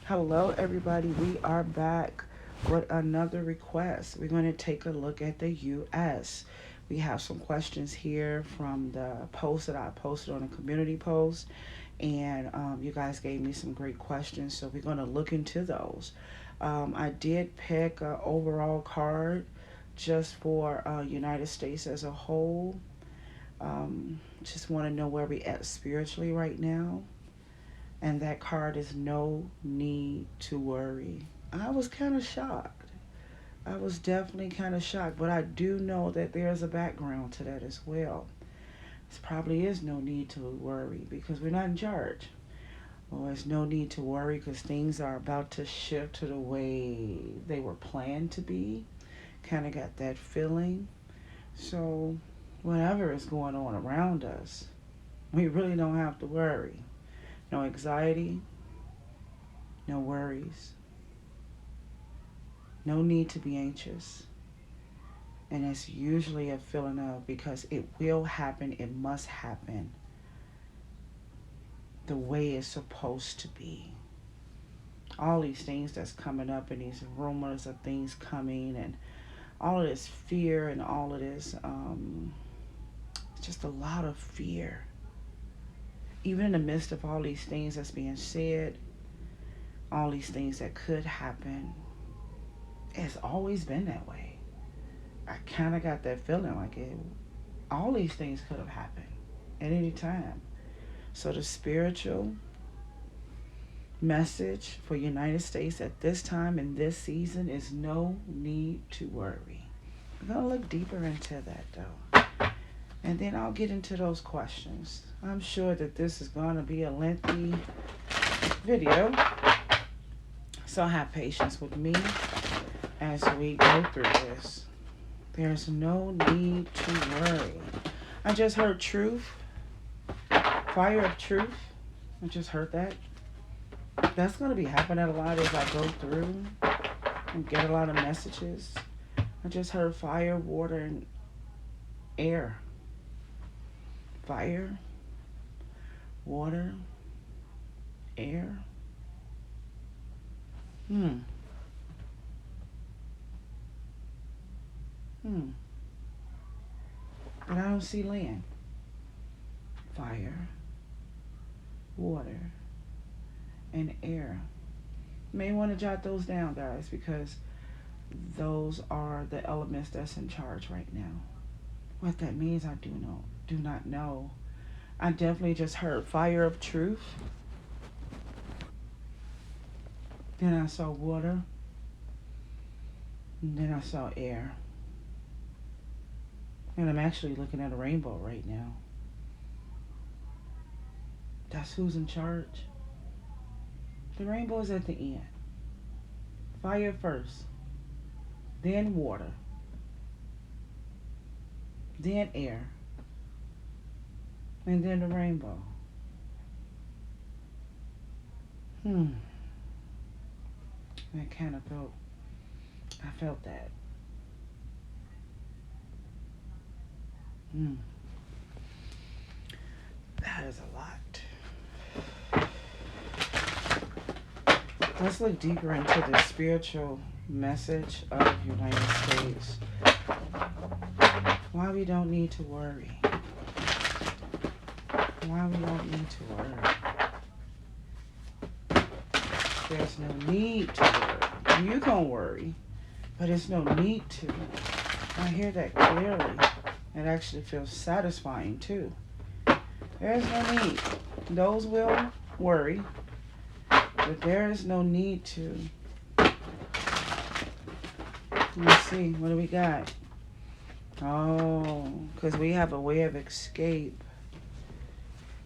Hello, everybody. We are back with another request. We're going to take a look at the U.S. We have some questions here from the post that I posted on a community post, and you guys gave me some great questions, so we're going to look into those. I did pick an overall card just for United States as a whole. Just want to know where we at spiritually right now. And that card is no need to worry. I was kind of shocked. I was definitely kind of shocked, but I do know that there's a background to that as well. This probably is no need to worry because we're not in charge. Well, there's no need to worry because things are about to shift to the way they were planned to be. Kind of got that feeling. So, whatever is going on around us, we really don't have to worry. No anxiety, no worries, no need to be anxious. And it's usually a feeling of because it will happen, it must happen the way it's supposed to be. All these things that's coming up and these rumors of things coming and all of this fear and all of this, it's just a lot of fear. Even in the midst of all these things that's being said, all these things that could happen, it's always been that way. I kind of got that feeling like all these things could have happened at any time. So the spiritual message for United States at this time in this season is no need to worry. We're going to look deeper into that though. And then I'll get into those questions. I'm sure that this is going to be a lengthy video. So have patience with me as we go through this. There's no need to worry. I just heard truth, fire of truth. I just heard that. That's going to be happening a lot as I go through and get a lot of messages. I just heard fire, water, and air. Fire, water, air. Hmm. Hmm. But I don't see land. Fire, water, and air. You may want to jot those down, guys, because those are the elements that's in charge right now. What that means, I do not know. I definitely just heard fire of truth. Then I saw water. And then I saw air. And I'm actually looking at a rainbow right now. That's who's in charge. The rainbow is at the end. Fire first, then water, then air, and then the rainbow. I kind of I felt that. That is a lot. Let's look deeper into the spiritual message of United States. Why we don't need to worry. Why we don't need to worry. There's no need to worry. You can worry, but there's no need to. I hear that clearly. It actually feels satisfying too. There's no need. Those will worry, but there is no need to. Let's see, what do we got? Oh, because we have a way of escape.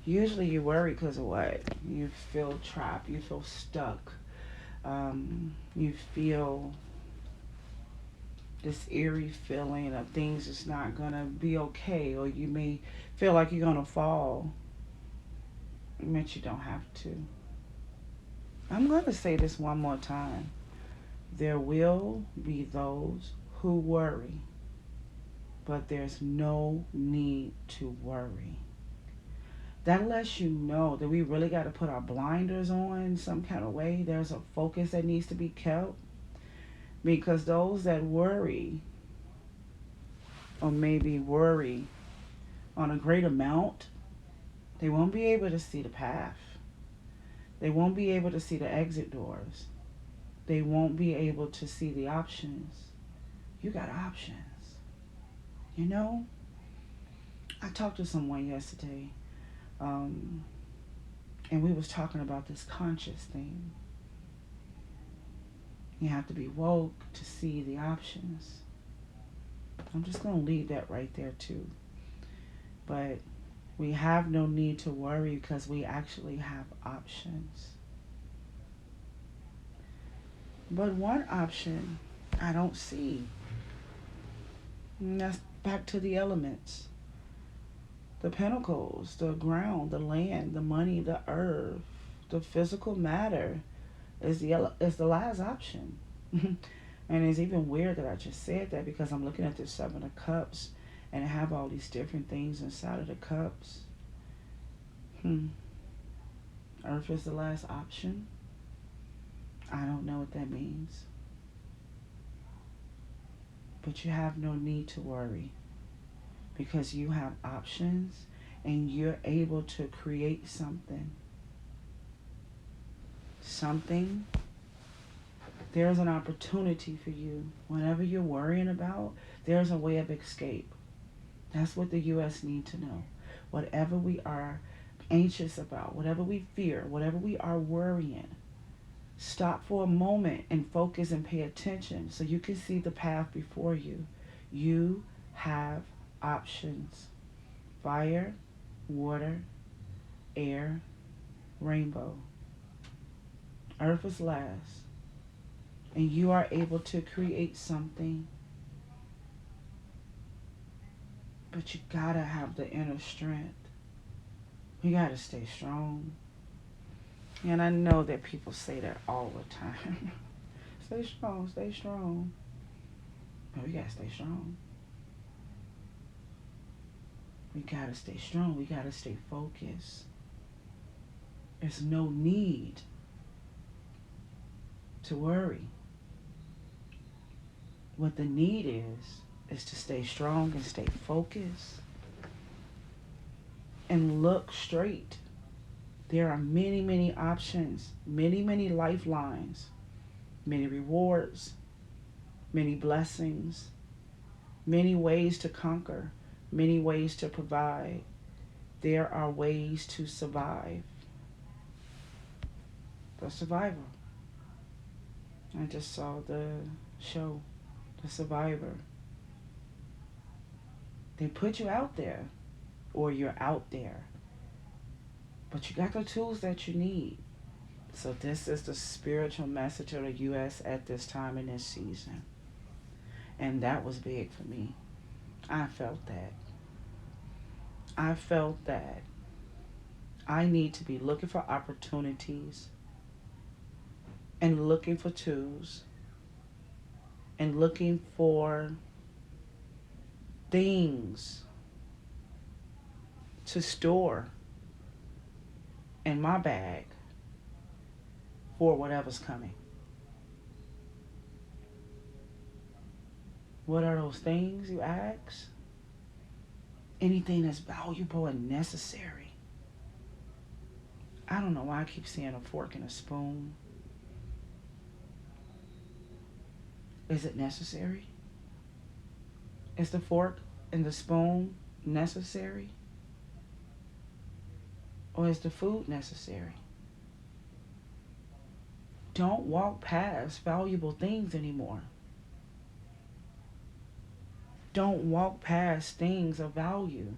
Usually you worry because of what? You feel trapped. You feel stuck. You feel this eerie feeling of things is not going to be okay. Or you may feel like you're going to fall. But you don't have to. I'm going to say this one more time. There will be those who worry, but there's no need to worry. that lets you know that we really got to put our blinders on some kind of way. There's a focus that needs to be kept, because those that worry, or maybe worry on a great amount, they won't be able to see the path. They won't be able to see the exit doors. They won't be able to see the options. You got options. You know, I talked to someone yesterday, um, and we was talking about this conscious thing. You have to be woke to see the options. I'm just going to leave that right there too. But we have no need to worry because we actually have options. But one option I don't see, and that's back to the elements. The pentacles, the ground, the land, the money, the earth, the physical matter is the last option. And it's even weird that I just said that, because I'm looking at the Seven of Cups and I have all these different things inside of the cups. Earth is the last option. I don't know what that means. But you have no need to worry, because you have options and you're able to create something. There's an opportunity for you. Whenever you're worrying about, there's a way of escape. That's what the U.S. need to know. Whatever we are anxious about, whatever we fear, whatever we are worrying, stop for a moment and focus and pay attention so you can see the path before you. You have options. Fire, water, air, rainbow. Earth is last. And you are able to create something. But you gotta have the inner strength. You gotta stay strong. And I know that people say that all the time. Stay strong, stay strong. But we gotta stay strong. We gotta stay strong. We gotta stay focused. There's no need to worry. What the need is to stay strong and stay focused and look straight. There are many, many options, many, many lifelines, many rewards, many blessings, many ways to conquer, many ways to provide. There are ways to survive. The Survivor. I just saw the show, The Survivor. They put you out there, or you're out there, but you got the tools that you need. So this is the spiritual message of the U.S. at this time in this season. And that was big for me. I felt that. I felt that I need to be looking for opportunities and looking for tools and looking for things to store in my bag for whatever's coming. What are those things, you ask? Anything that's valuable and necessary. I don't know why I keep seeing a fork and a spoon. Is it necessary? Is the fork and the spoon necessary? Or is the food necessary? Don't walk past valuable things anymore. Don't walk past things of value.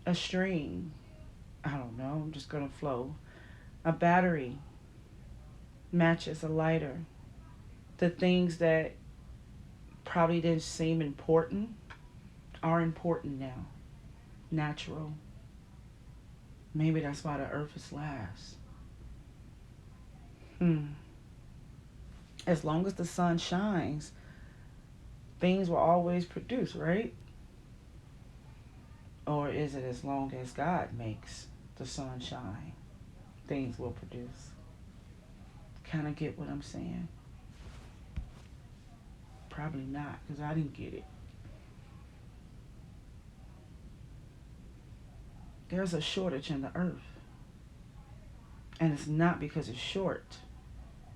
A string. I don't know. I'm just going to flow. A battery. Matches, a lighter. The things that probably didn't seem important are important now. Natural. Maybe that's why the earth is last. As long as the sun shines, things will always produce, right? Or is it as long as God makes the sun shine, things will produce? Kind of get what I'm saying? Probably not, because I didn't get it. There's a shortage in the earth. And it's not because it's short.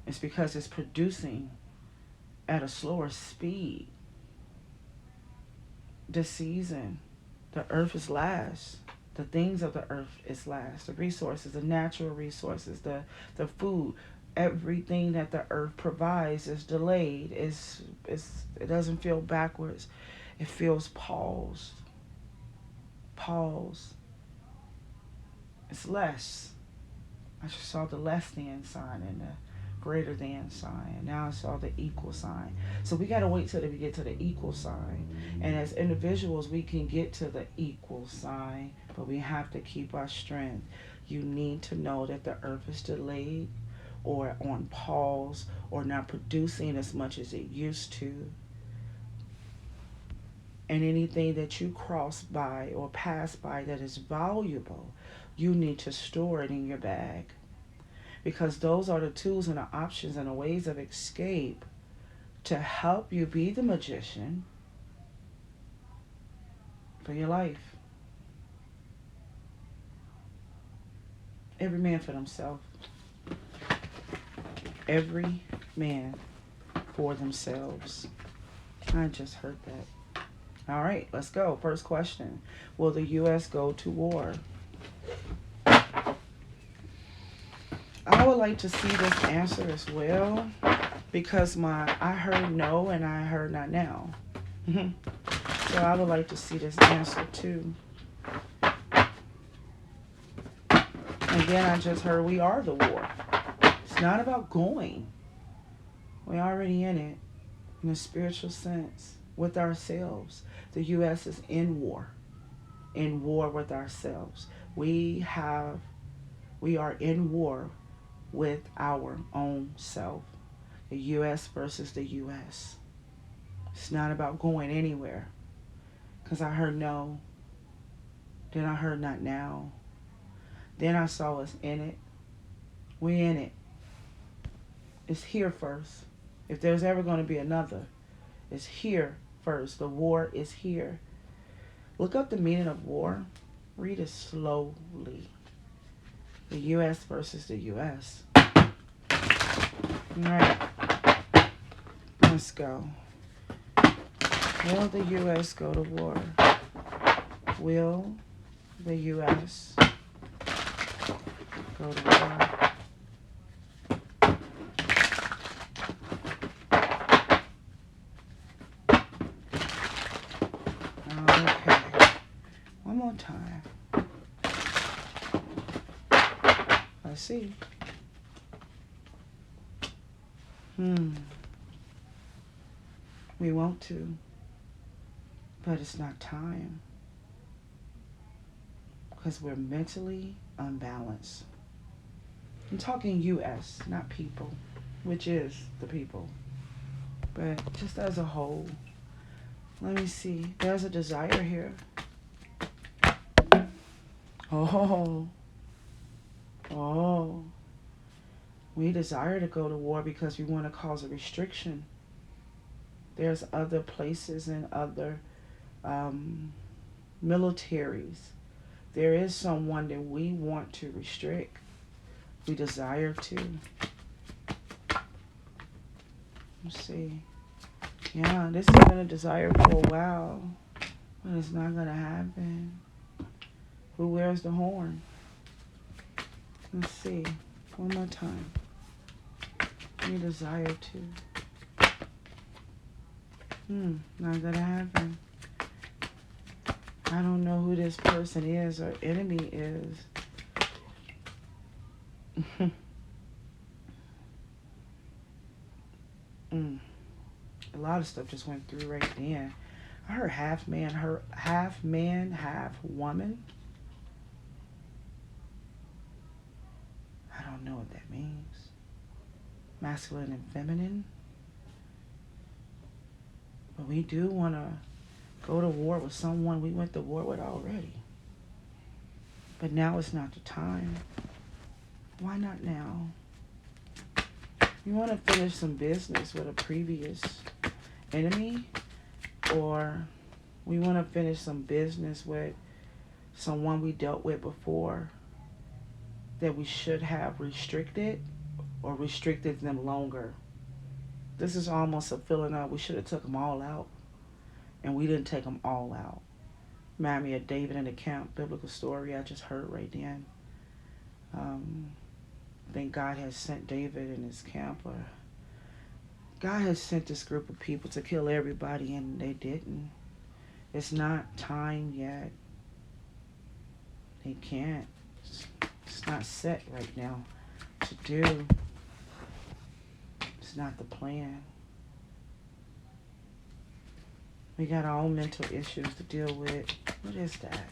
It's because it's producing at a slower speed. This season, the earth is last. The things of the earth is last. The resources, the natural resources, the food, everything that the earth provides is delayed. It doesn't feel backwards. It feels paused. Pause. It's less. I just saw the less than sign and the greater than sign. And now I saw the equal sign. So we got to wait till we get to the equal sign. And as individuals, we can get to the equal sign, but we have to keep our strength. You need to know that the earth is delayed or on pause or not producing as much as it used to. And anything that you cross by or pass by that is valuable, you need to store it in your bag. Because those are the tools and the options and the ways of escape to help you be the magician for your life. Every man for themselves. Every man for themselves. I just heard that. All right, let's go. First question. Will the U.S. go to war? I would like to see this answer as well, because I heard no and I heard not now. So I would like to see this answer too. And then I just heard we are the war. It's not about going. We're already in it in a spiritual sense with ourselves. The U.S. is in war with ourselves. We are in war with our own self. The U.S. versus the U.S. It's not about going anywhere. Because I heard no. Then I heard not now. Then I saw us in it. We in it. It's here first. If there's ever going to be another, it's here first. The war is here. Look up the meaning of war. Read it slowly. The U.S. versus the U.S. All right. Let's go. Will the U.S. go to war? Will the U.S. go to war? Okay. One more time. Let's see. We want to, but it's not time. Because we're mentally unbalanced. I'm talking U.S., not people, which is the people. But just as a whole, let me see. There's a desire here. Oh. We desire to go to war because we want to cause a restriction. There's other places and other militaries. There is someone that we want to restrict. We desire to. Let's see. Yeah, this has been a desire for a while, but it's not going to happen. Who wears the horn? Let's see. One more time. We desire to. Not going to happen. I don't know who this person is or enemy is. A lot of stuff just went through right then. I heard half man, half woman. I don't know what that means. Masculine and feminine. But we do want to go to war with someone we went to war with already. But now is not the time. Why not now? You want to finish some business with a previous enemy, or we want to finish some business with someone we dealt with before that we should have restricted or restricted them longer. This is almost a feeling of we should have took them all out, and we didn't take them all out. Remind me of David in the camp, biblical story I just heard right then. I think God has sent David in his camp, or God has sent this group of people to kill everybody, and they didn't. It's not time yet. They can't. It's not set right now to do. It's not the plan. We got our own mental issues to deal with. What is that?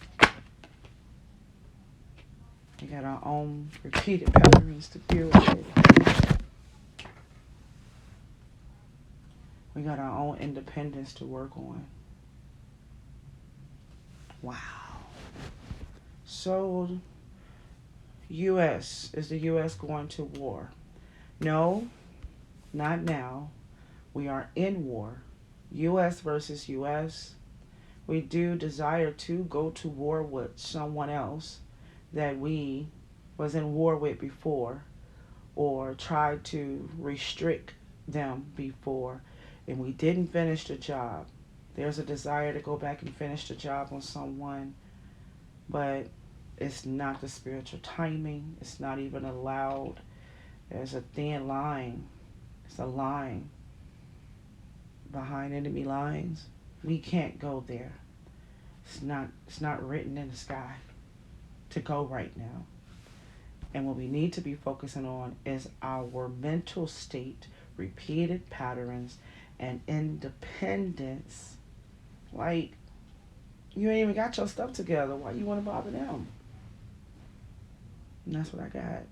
We got our own repeated patterns to deal with. We got our own independence to work on. Wow. So, U.S. Is the U.S. going to war? No, not now. We are in war. U.S. versus U.S. We do desire to go to war with someone else that we was in war with before, or tried to restrict them before, and we didn't finish the job. There's a desire to go back and finish the job on someone, but it's not the spiritual timing. It's not even allowed. There's a thin line. It's a line behind enemy lines. We can't go there. It's not written in the sky to go right now. And what we need to be focusing on is our mental state, repeated patterns, and independence. Like, you ain't even got your stuff together. Why you want to bother them? And that's what I got.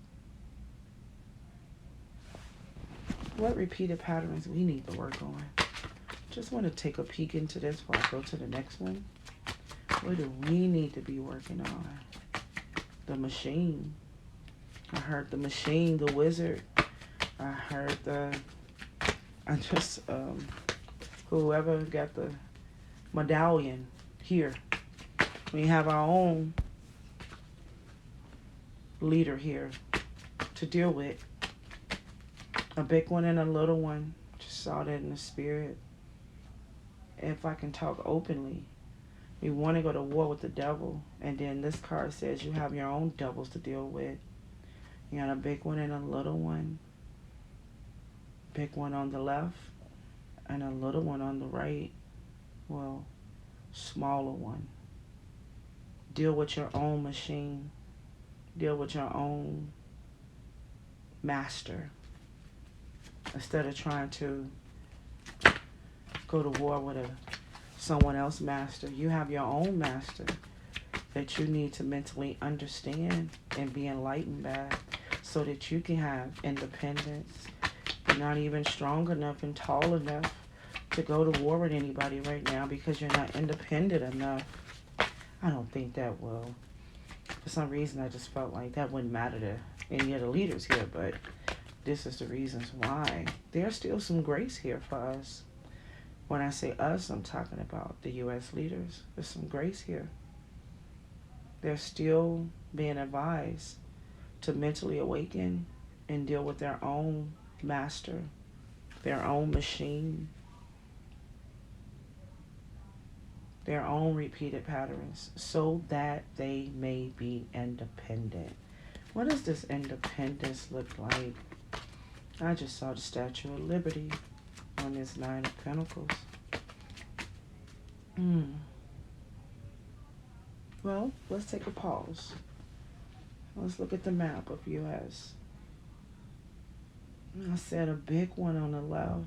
What repeated patterns we need to work on? Just want to take a peek into this before I go to the next one. What do we need to be working on? The machine. I heard the machine, the wizard. I heard whoever got the medallion here. We have our own leader here to deal with. A big one and a little one. Just saw that in the spirit. If I can talk openly, we want to go to war with the devil. And then this card says you have your own devils to deal with. You got a big one and a little one. Big one on the left and a little one on the right. Well, smaller one. Deal with your own machine. Deal with your own master. Instead of trying to go to war with someone else's master, you have your own master that you need to mentally understand and be enlightened by, so that you can have independence. You're not even strong enough and tall enough to go to war with anybody right now because you're not independent enough. I don't think that will. For some reason, I just felt like that wouldn't matter to any of the leaders here, but this is the reasons why. There's still some grace here for us. When I say us, I'm talking about the U.S. leaders. There's some grace here. They're still being advised to mentally awaken and deal with their own master, their own machine, their own repeated patterns, so that they may be independent. What does this independence look like? I just saw the Statue of Liberty on this Nine of Pentacles. Well, let's take a pause. Let's look at the map of U.S. I said a big one on the left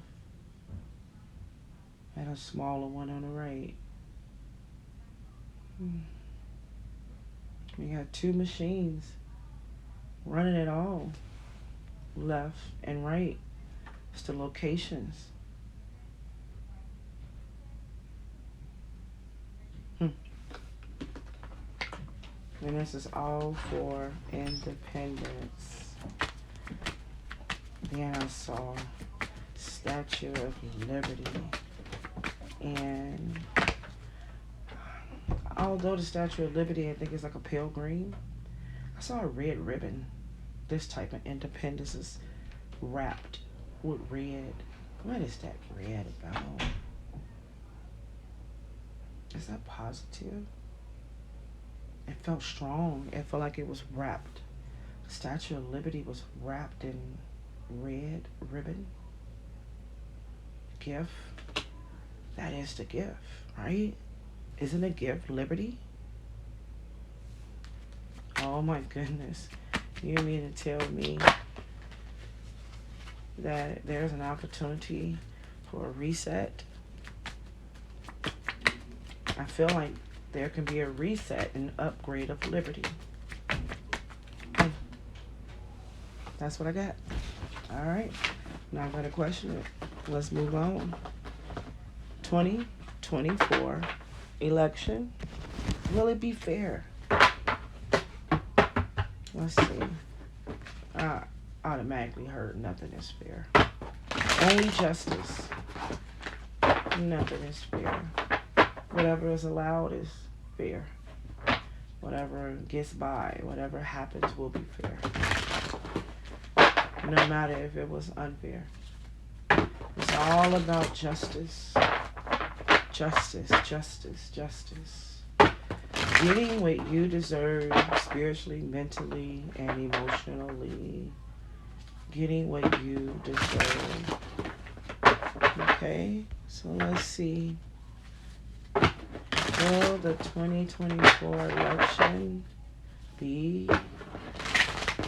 and a smaller one on the right. We got two machines running it all, left and right. It's the locations. And this is all for independence. Then I saw Statue of Liberty. And although the Statue of Liberty, I think, is like a pale green, I saw a red ribbon. This type of independence is wrapped with red. What is that red about? Is that positive? It felt strong. It felt like it was wrapped. The Statue of Liberty was wrapped in red ribbon. Gift. That is the gift, right? Isn't a gift liberty? Oh my goodness. You mean to tell me that there's an opportunity for a reset? I feel like there can be a reset and upgrade of liberty. That's what I got. All right. Not going to question it. Let's move on. 2024 election. Will it be fair? Let's see. I automatically heard nothing is fair. Only justice. Nothing is fair. Whatever is allowed is fair. Whatever gets by, whatever happens will be fair. No matter if it was unfair. It's all about justice. Justice, justice, justice. Getting what you deserve spiritually, mentally, and emotionally. Getting what you deserve. Okay, so let's see. Will the 2024 election be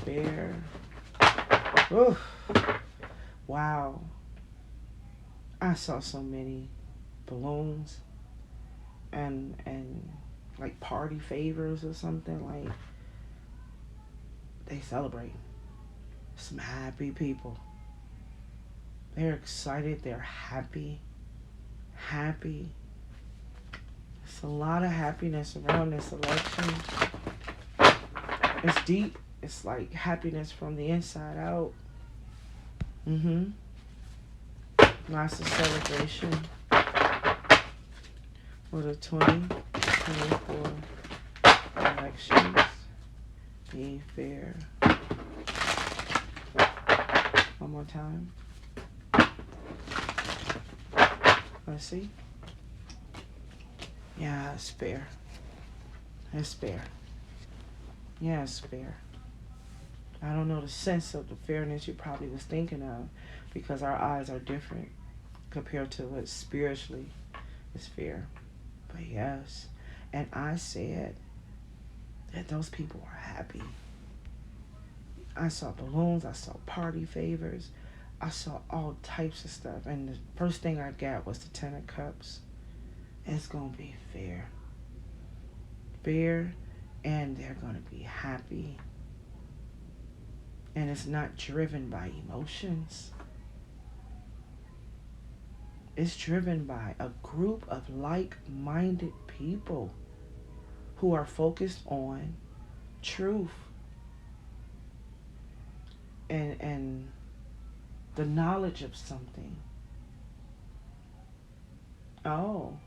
fair? Ooh. Wow. I saw so many balloons and like party favors or something. Like, they celebrate. Some happy people. They're excited. They're happy. Happy. There's a lot of happiness around this election. It's deep. It's like happiness from the inside out. Lots of celebration for the 2024 elections. Be fair. One more time. Let's see. Yeah, it's fair. It's fair. Yeah, it's fair. I don't know the sense of the fairness you probably was thinking of, because our eyes are different compared to what spiritually is fair. But yes, and I said that those people are happy. I saw balloons, I saw party favors, I saw all types of stuff, and the first thing I got was the 10 of Cups. It's going to be fair. Fair, and they're going to be happy. And it's not driven by emotions. It's driven by a group of like-minded people who are focused on truth and the knowledge of something. Oh.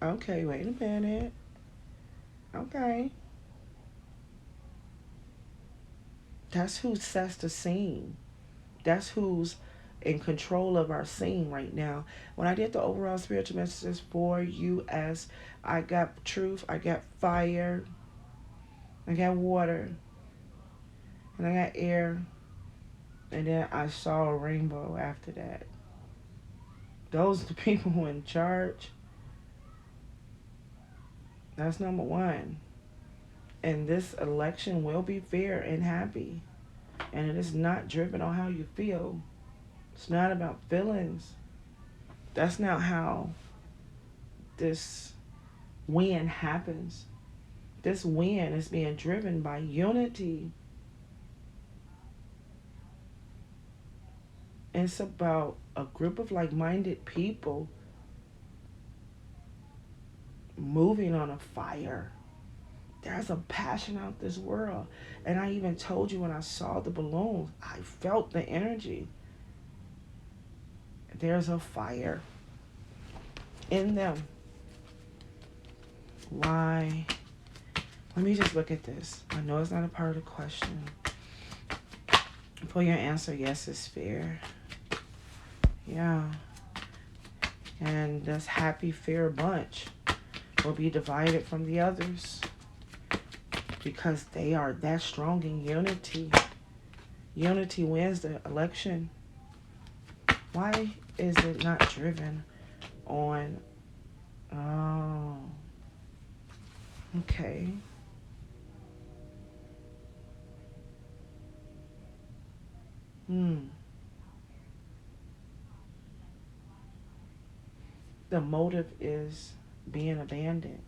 Okay, wait a minute. Okay. That's who sets the scene. That's who's in control of our scene right now. When I did the overall spiritual messages for U.S., I got truth, I got fire, I got water, and I got air, and then I saw a rainbow after that. Those are the people who are in charge. That's number one. And this election will be fair and happy. And it is not driven on how you feel. It's not about feelings. That's not how this win happens. This win is being driven by unity. It's about a group of like-minded people moving on a fire. There's a passion out this world. And I even told you when I saw the balloons, I felt the energy. There's a fire in them. Why? Let me just look at this. I know it's not a part of the question. For your answer, yes, it's fear. Yeah. And this happy fear bunch will be divided from the others because they are that strong in unity. Unity wins the election. Why is it not driven on? Oh, okay. The motive is being abandoned.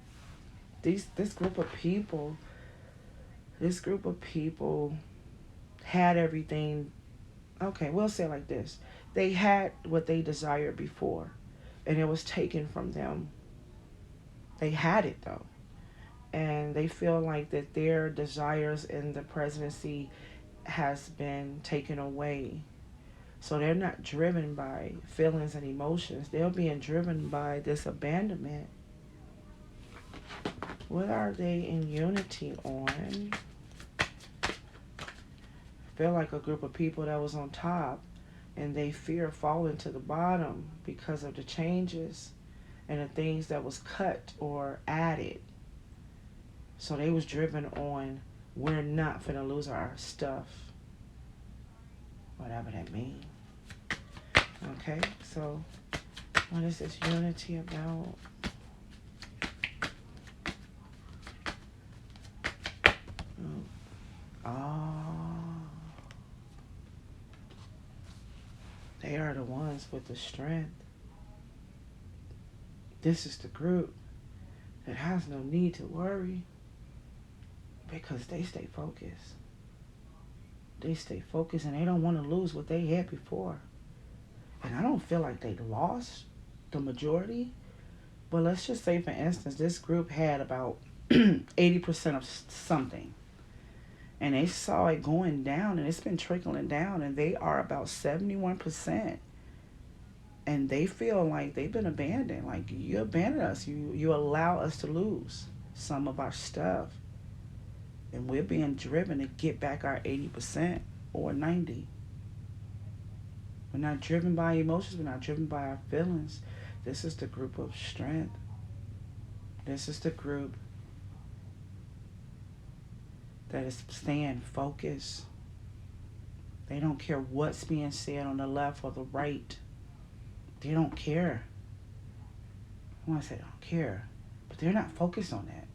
This group of people had everything. Okay, we'll say it like this. They had what they desired before, and it was taken from them. They had it though, and they feel like that their desires in the presidency has been taken away. So they're not driven by feelings and emotions. They're being driven by this abandonment. What are they in unity on? Feel like a group of people that was on top and they fear falling to the bottom because of the changes and the things that was cut or added. So they was driven on, we're not finna lose our stuff. Whatever that means. Okay, so what is this unity about? Oh, they are the ones with the strength. This is the group that has no need to worry because they stay focused. They stay focused and they don't want to lose what they had before. And I don't feel like they lost the majority. But let's just say, for instance, this group had about 80% of something. And they saw it going down, and it's been trickling down, and they are about 71%. And they feel like they've been abandoned. Like, you abandoned us. You allow us to lose some of our stuff. And we're being driven to get back our 80% or 90%. We're not driven by emotions. We're not driven by our feelings. This is the group of strength. This is the group that is staying focused. They don't care what's being said on the left or the right. They don't care. I want to say they don't care, but they're not focused on that.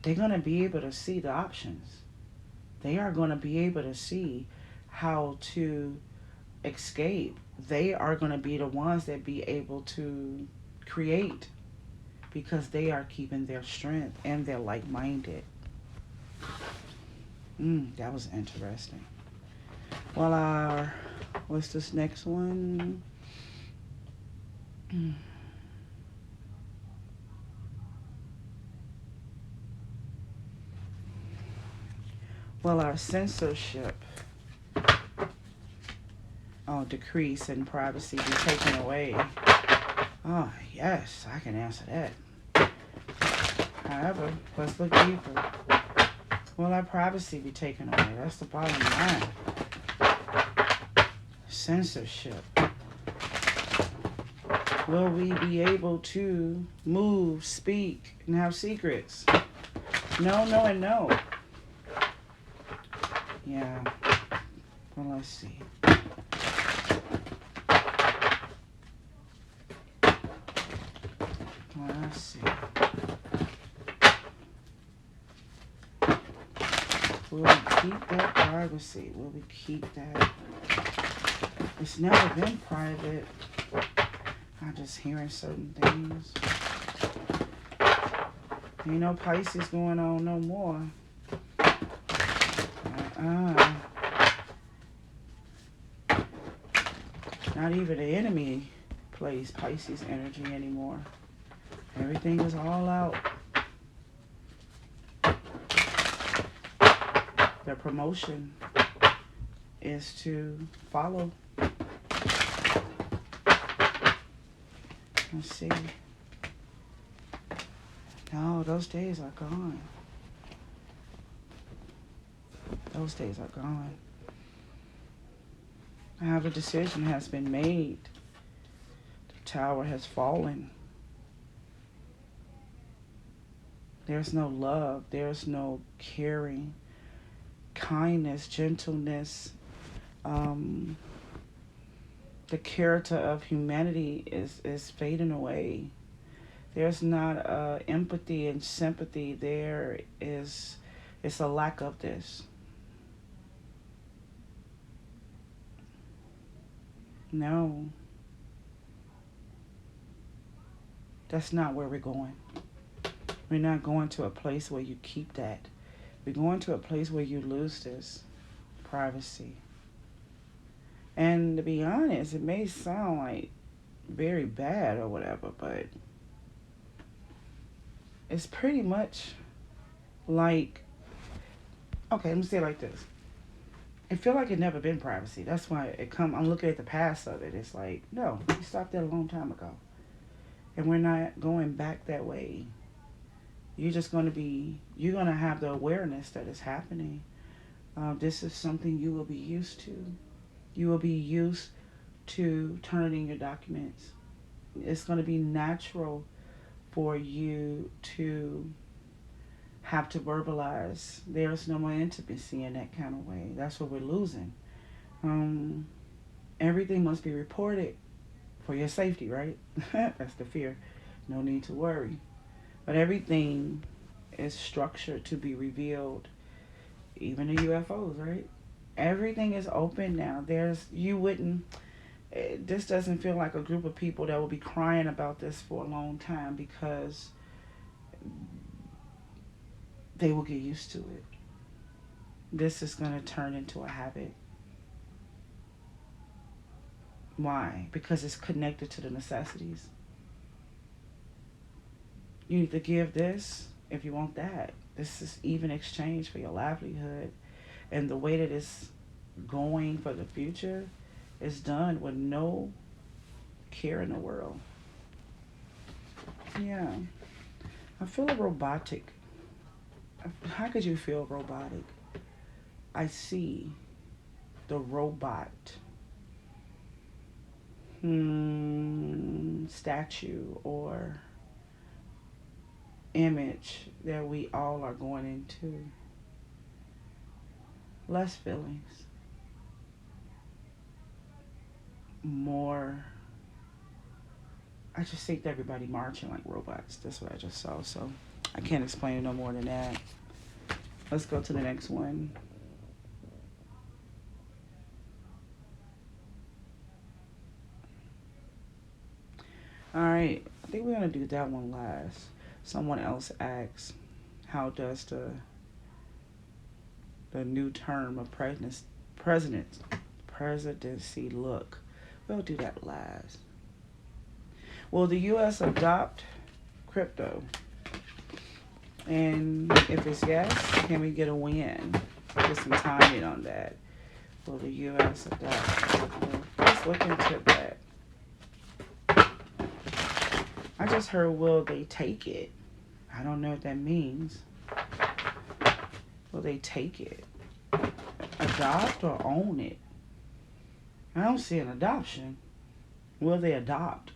They're going to be able to see the options. They are going to be able to see how to escape. They are going to be the ones that be able to create because they are keeping their strength and they're like-minded. That was interesting. Well, what's this next one? Well, our censorship decrease and privacy be taken away. Oh, yes, I can answer that. However, let's look deeper. Will our privacy be taken away? That's the bottom line. Censorship. Will we be able to move, speak, and have secrets? No, no, and no. Yeah. Well, let's see. Let's see. Will we keep that privacy? Will we keep that? It's never been private. I'm just hearing certain things. Ain't no Pisces going on no more. Not even the enemy plays Pisces energy anymore. Everything is all out. Their promotion is to follow. Let's see. No, those days are gone. Those days are gone. Now the decision has been made. The tower has fallen. There's no love. There's no caring, kindness, gentleness. The character of humanity is fading away. There's not empathy and sympathy. It's a lack of this. No. That's not where we're going. We're not going to a place where you keep that. We're going to a place where you lose this privacy. And to be honest, it may sound like very bad or whatever, but it's pretty much like, okay, let me say it like this. It feel like it never been privacy. That's why I'm looking at the past of it. It's like, no, we stopped that a long time ago. And we're not going back that way. You're going to have the awareness that it's happening. This is something you will be used to. You will be used to turning in your documents. It's going to be natural for you to have to verbalize. There's no more intimacy in that kind of way. That's what we're losing. Everything must be reported for your safety, right? That's the fear. No need to worry. But everything is structured to be revealed. Even the UFOs, right? Everything is open now. This doesn't feel like a group of people that will be crying about this for a long time, because they will get used to it. This is going to turn into a habit. Why? Because it's connected to the necessities. You need to give this if you want that. This is even exchange for your livelihood. And the way that it's going for the future is done with no care in the world. Yeah. I feel robotic. How could you feel robotic? I see the robot statue or image that we all are going into. Less feelings. More. I just think everybody marching like robots. That's what I just saw. So I can't explain it no more than that. Let's go to the next one. All right. I think we're going to do that one last. Someone else asks, how does the new term of presidency look? We'll do that last. Will the U.S. adopt crypto? And if it's yes, can we get a win? Get some timing on that. Will the U.S. adopt crypto? Let's look into that. I just heard, will they take it? I don't know what that means. Will they take it? Adopt or own it? I don't see an adoption. Will they adopt?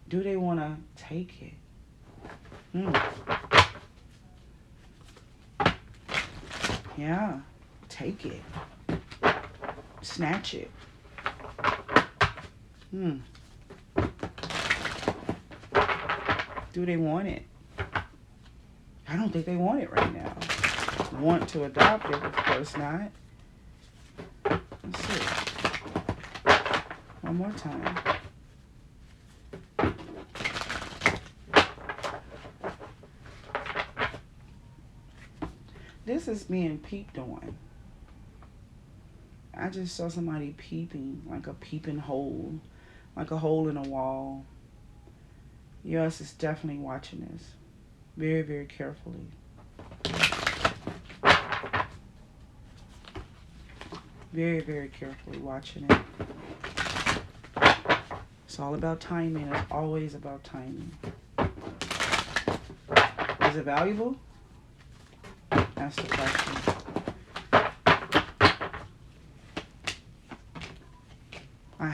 Do they want to take it? Yeah, take it. Snatch it. Do they want it? I don't think they want it right now. Want to adopt it? Of course not. Let's see. One more time. This is being peeped on. I just saw somebody peeping, like a peeping hole, like a hole in a wall. U.S. is definitely watching this very, very carefully. Very, very carefully watching it. It's all about timing. It's always about timing. Is it valuable? That's the question. I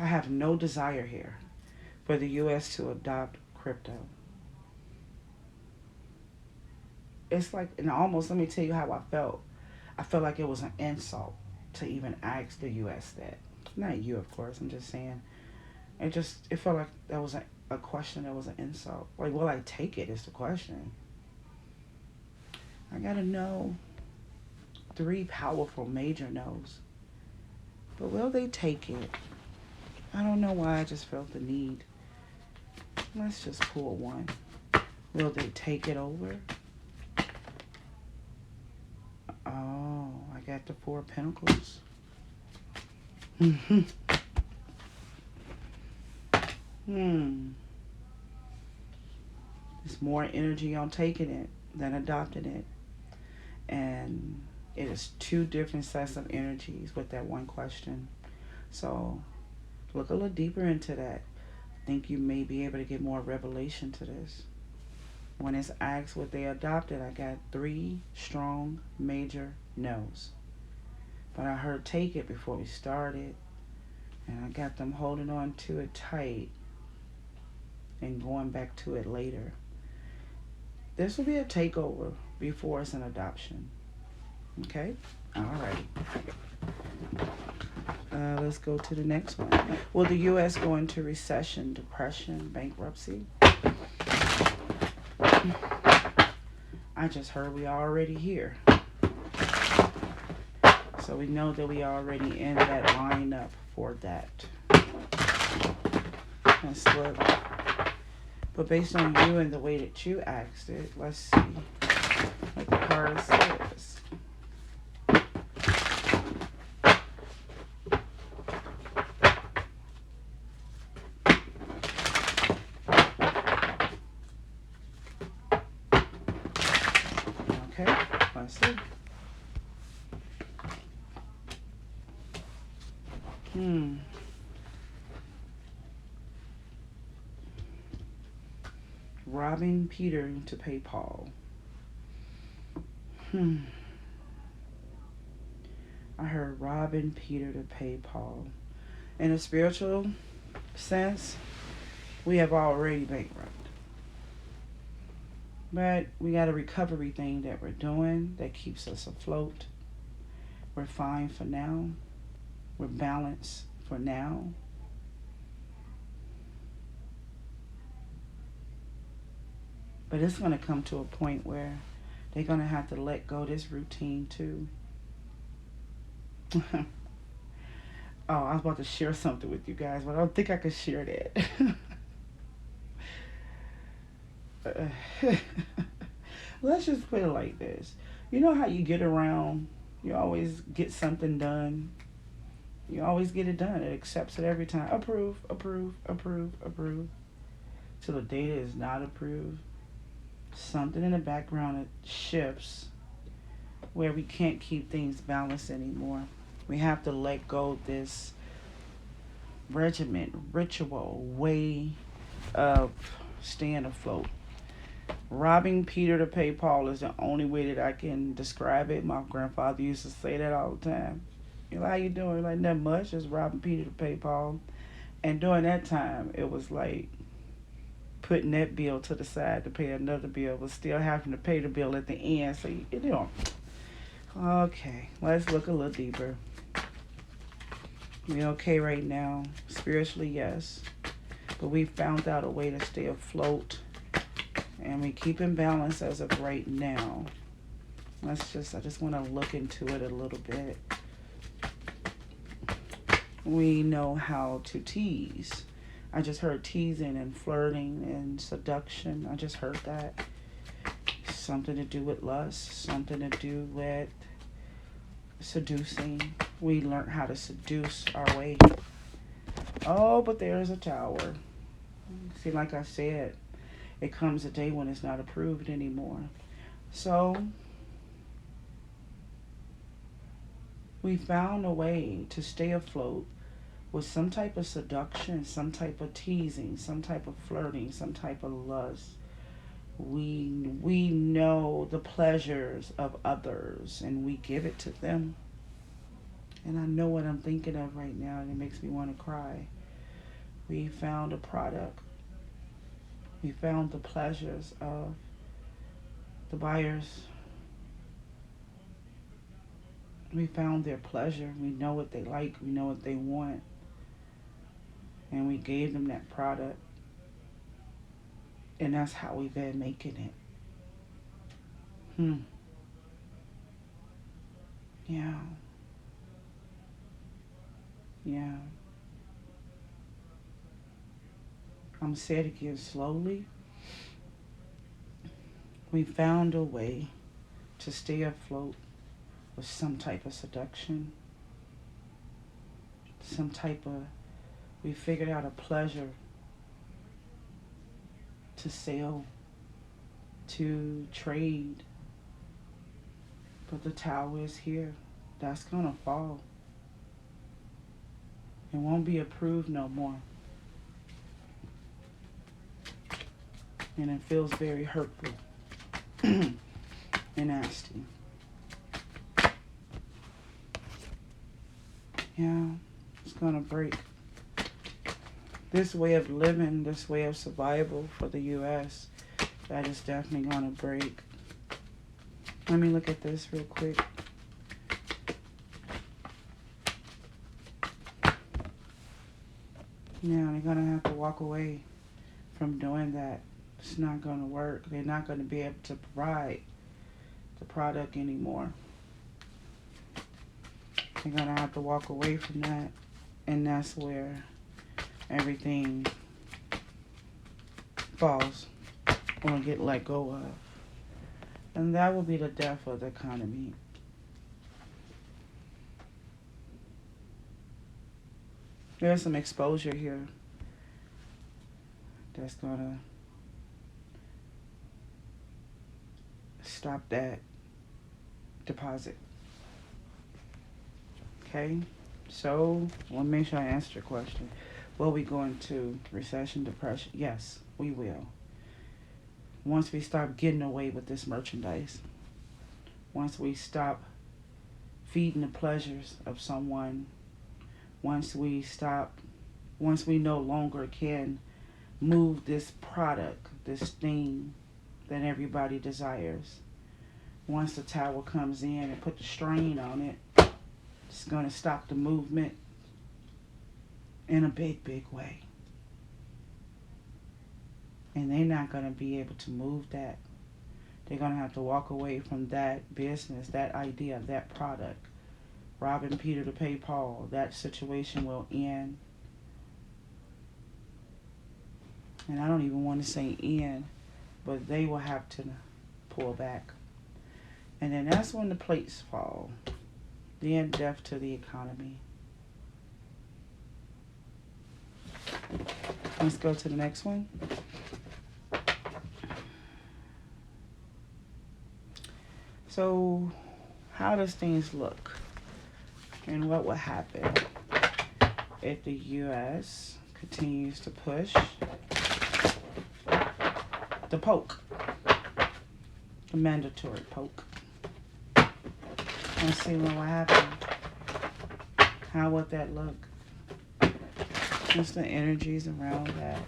have no desire here for the U.S. to adopt crypto. It's like, and almost, let me tell you how I felt. I felt like it was an insult to even ask the U.S. that. Not you, of course. I'm just saying. It felt like that was a question that was an insult. Like, will I take it is the question. I gotta know 3 powerful major no's. But will they take it? I don't know why I just felt the need. Let's just pull one. Will they take it over? Oh, I got the 4 of Pentacles. There's more energy on taking it than adopting it. And it is 2 different sets of energies with that one question. So look a little deeper into that. I think you may be able to get more revelation to this. When it's asked what they adopted, I got 3 strong major no's. But I heard take it before we started. And I got them holding on to it tight and going back to it later. This will be a takeover before it's an adoption. Okay? Alrighty. Let's go to the next one. Will the U.S. go into recession, depression, bankruptcy? I just heard we already here. So we know that we already in that lineup for that. Let's look. But based on you and the way that you asked it, let's see what the card says. Okay, let's see. Robbing Peter to pay Paul. I heard robbing Peter to pay Paul. In a spiritual sense, we have already bankrupt. But we got a recovery thing that we're doing that keeps us afloat. We're fine for now. We're balanced for now. But it's going to come to a point where they're going to have to let go of this routine too. Oh, I was about to share something with you guys, but I don't think I could share that. Let's just put it like this. You know how you get around, you always get something done. You always get it done. It accepts it every time. Approve, approve, approve, approve. Till the data is not approved. Something in the background that shifts where we can't keep things balanced anymore. We have to let go of this regiment, ritual, way of staying afloat. Robbing Peter to pay Paul is the only way that I can describe it. My grandfather used to say that all the time. You know, how you doing? Like, nothing much, just robbing Peter to pay Paul. And during that time, it was like putting that bill to the side to pay another bill, but still having to pay the bill at the end. So, you know. Okay, let's look a little deeper. We okay right now? Spiritually, yes. But we found out a way to stay afloat. And we keep in balance as of right now. I just want to look into it a little bit. We know how to tease. I just heard teasing and flirting and seduction. I just heard that. Something to do with lust. Something to do with seducing. We learned how to seduce our way. Oh, but there's a tower. See, like I said, it comes a day when it's not approved anymore. So We found a way to stay afloat with some type of seduction, some type of teasing, some type of flirting, some type of lust. We know the pleasures of others and we give it to them. And I know what I'm thinking of right now and it makes me want to cry. We found a product. We found the pleasures of the buyers. We found their pleasure. We know what they like. We know what they want. And we gave them that product. And that's how we've been making it. Yeah. Yeah. I'm saying it again slowly. We found a way to stay afloat with some type of seduction, some type of, we figured out a pleasure to sell, to trade. But the tower is here. That's gonna fall. It won't be approved no more. And it feels very hurtful and nasty. Yeah, it's gonna break. This way of living, this way of survival for the U.S., that is definitely gonna break. Let me look at this real quick. Now they're gonna have to walk away from doing that. It's not gonna work. They're not gonna be able to provide the product anymore. They're gonna have to walk away from that, and that's where everything falls or get let go of. And that will be the death of the economy. There's some exposure here that's gonna stop that deposit. Okay, so I want to make sure I answer your question. Will we go into recession, depression? Yes, we will. Once we stop getting away with this merchandise, once we stop feeding the pleasures of someone, once we no longer can move this product, this thing that everybody desires, once the tower comes in and put the strain on it, it's going to stop the movement in a big, big way. And they're not going to be able to move that. They're going to have to walk away from that business, that idea, that product. Robbing Peter to pay Paul. That situation will end. And I don't even want to say end, but they will have to pull back. And then that's when the plates fall. Then death to the economy. Let's go to the next one. So, how does things look? And what will happen if the U.S. continues to push the poke, the mandatory poke? Let's see what will happen. How would that look? What's the energies around that?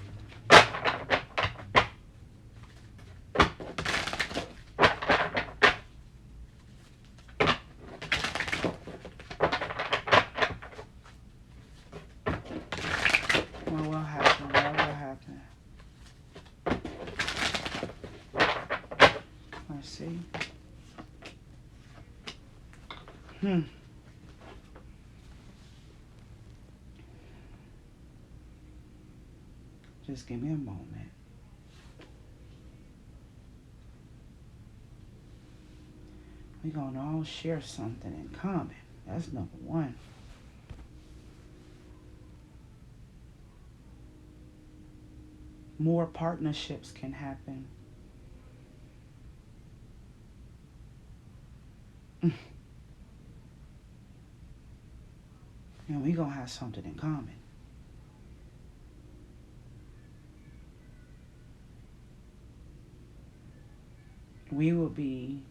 What will happen? What will happen? Let's see. Just give me a moment. We're going to all share something in common. That's number one. More partnerships can happen. and we're going to have something in common. We will be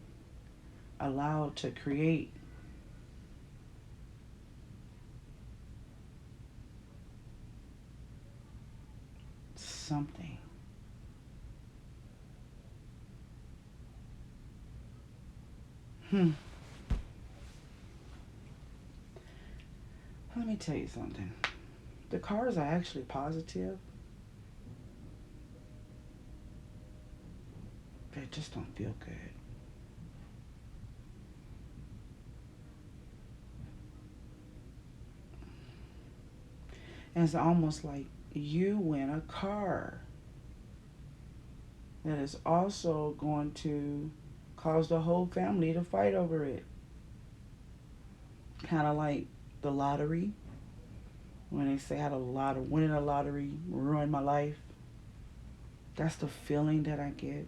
allowed to create something. Let me tell you something. The cards are actually positive. But it just don't feel good. And it's almost like you win a car that is also going to cause the whole family to fight over it. Kind of like the lottery. When they say I had winning a lottery ruined my life. That's the feeling that I get.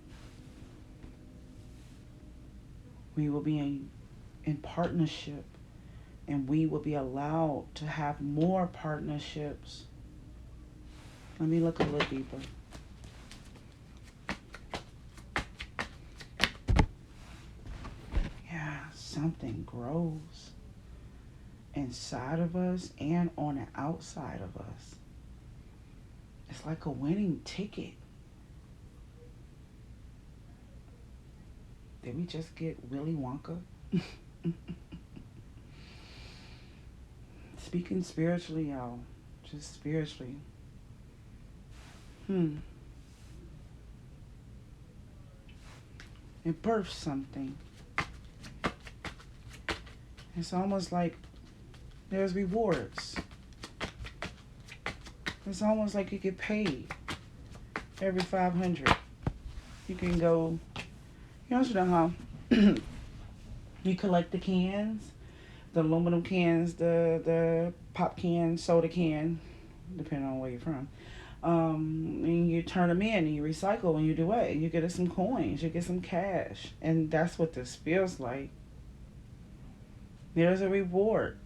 We will be in partnership, and we will be allowed to have more partnerships. Let me look a little deeper. Yeah, something grows inside of us and on the outside of us. It's like a winning ticket. Did we just get Willy Wonka? Speaking spiritually, y'all. Just spiritually. It births something. It's almost like there's rewards. It's almost like you get paid every 500. You can go, you know how you collect the cans, the aluminum cans, the pop can, soda can, depending on where you're from. And you turn them in and you recycle and you do what? You get some coins, you get some cash. And that's what this feels like. There's a reward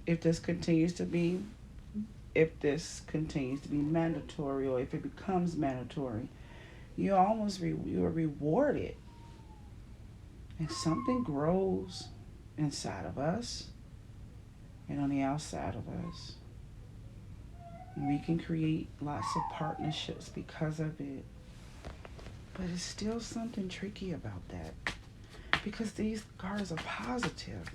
if this continues to be mandatory, or if it becomes mandatory. You are rewarded. And something grows inside of us and on the outside of us. And we can create lots of partnerships because of it. But it's still something tricky about that. Because these cards are positive.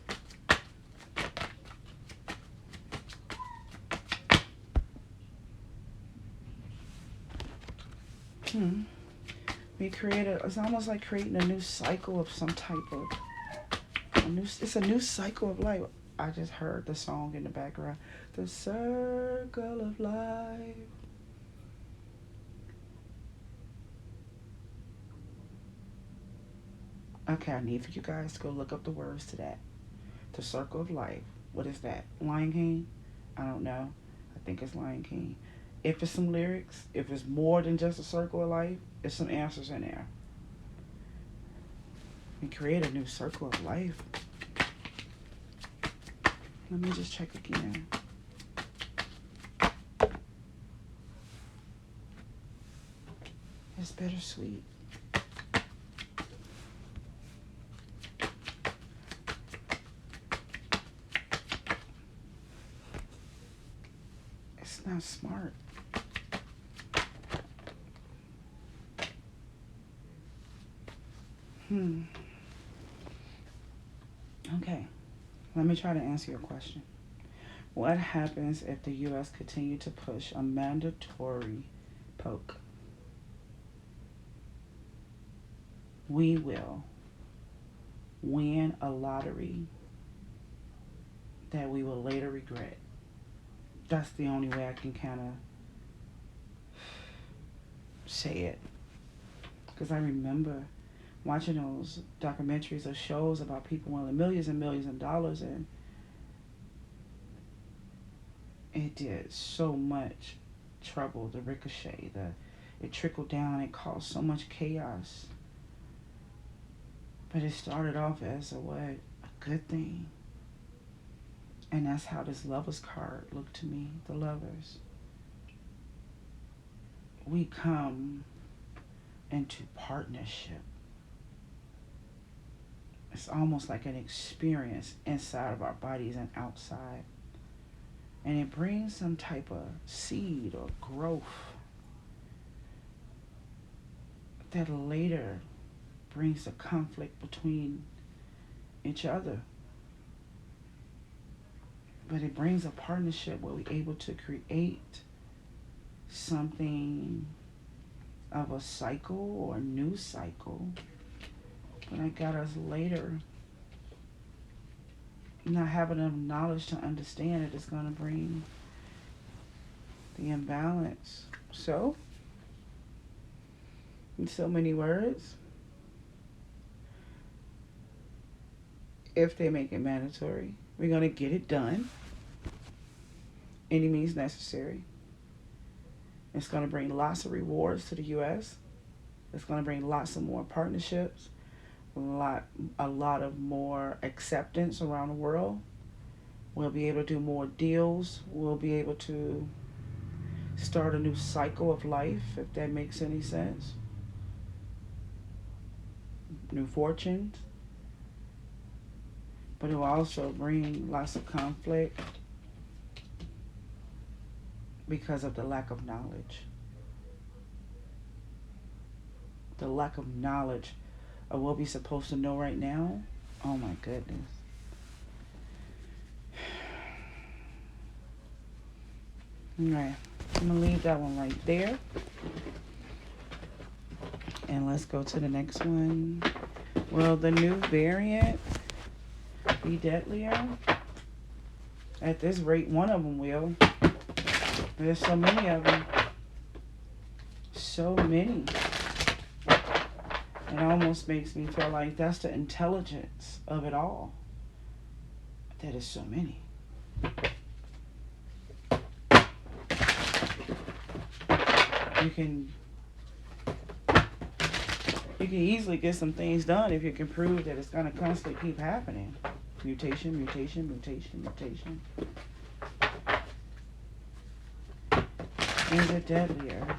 It's almost like creating a new cycle of some type of, it's a new cycle of life. I just heard the song in the background. The circle of life. Okay, I need for you guys to go look up the words to that. The circle of life. What is that? Lion King? I don't know. I think it's Lion King. If it's some lyrics, if it's more than just a circle of life, there's some answers in there. And create a new circle of life. Let me just check again. It's bittersweet. It's not smart. Okay, let me try to answer your question. What happens if the U.S. continue to push a mandatory poke? We will win a lottery that we will later regret. That's the only way I can kind of say it. Because I remember watching those documentaries or shows about people winning millions and millions of dollars, and it did so much trouble, the ricochet, it trickled down, it caused so much chaos. But it started off as a good thing. And that's how this Lovers card looked to me, the Lovers. We come into partnership. It's almost like an experience inside of our bodies and outside. And it brings some type of seed or growth that later brings a conflict between each other. But it brings a partnership where we're able to create something of a cycle or a new cycle. But I got us later not having enough knowledge to understand it is going to bring the imbalance. So, in so many words, if they make it mandatory, we're going to get it done. Any means necessary. It's going to bring lots of rewards to the U.S. It's going to bring lots of more partnerships, a lot of more acceptance around the world. We'll be able to do more deals. We'll be able to start a new cycle of life, if that makes any sense. New fortunes. But it will also bring lots of conflict because of the lack of knowledge. The lack of knowledge of what we're supposed to know right now. Oh my goodness. Alright, I'm going to leave that one right there. And let's go to the next one. Will the new variant be deadlier? At this rate, one of them will. There's so many of them. So many. It almost makes me feel like that's the intelligence of it all. That is so many. You can easily get some things done if you can prove that it's going to constantly keep happening. Mutation, mutation, mutation, mutation. Is it deadlier?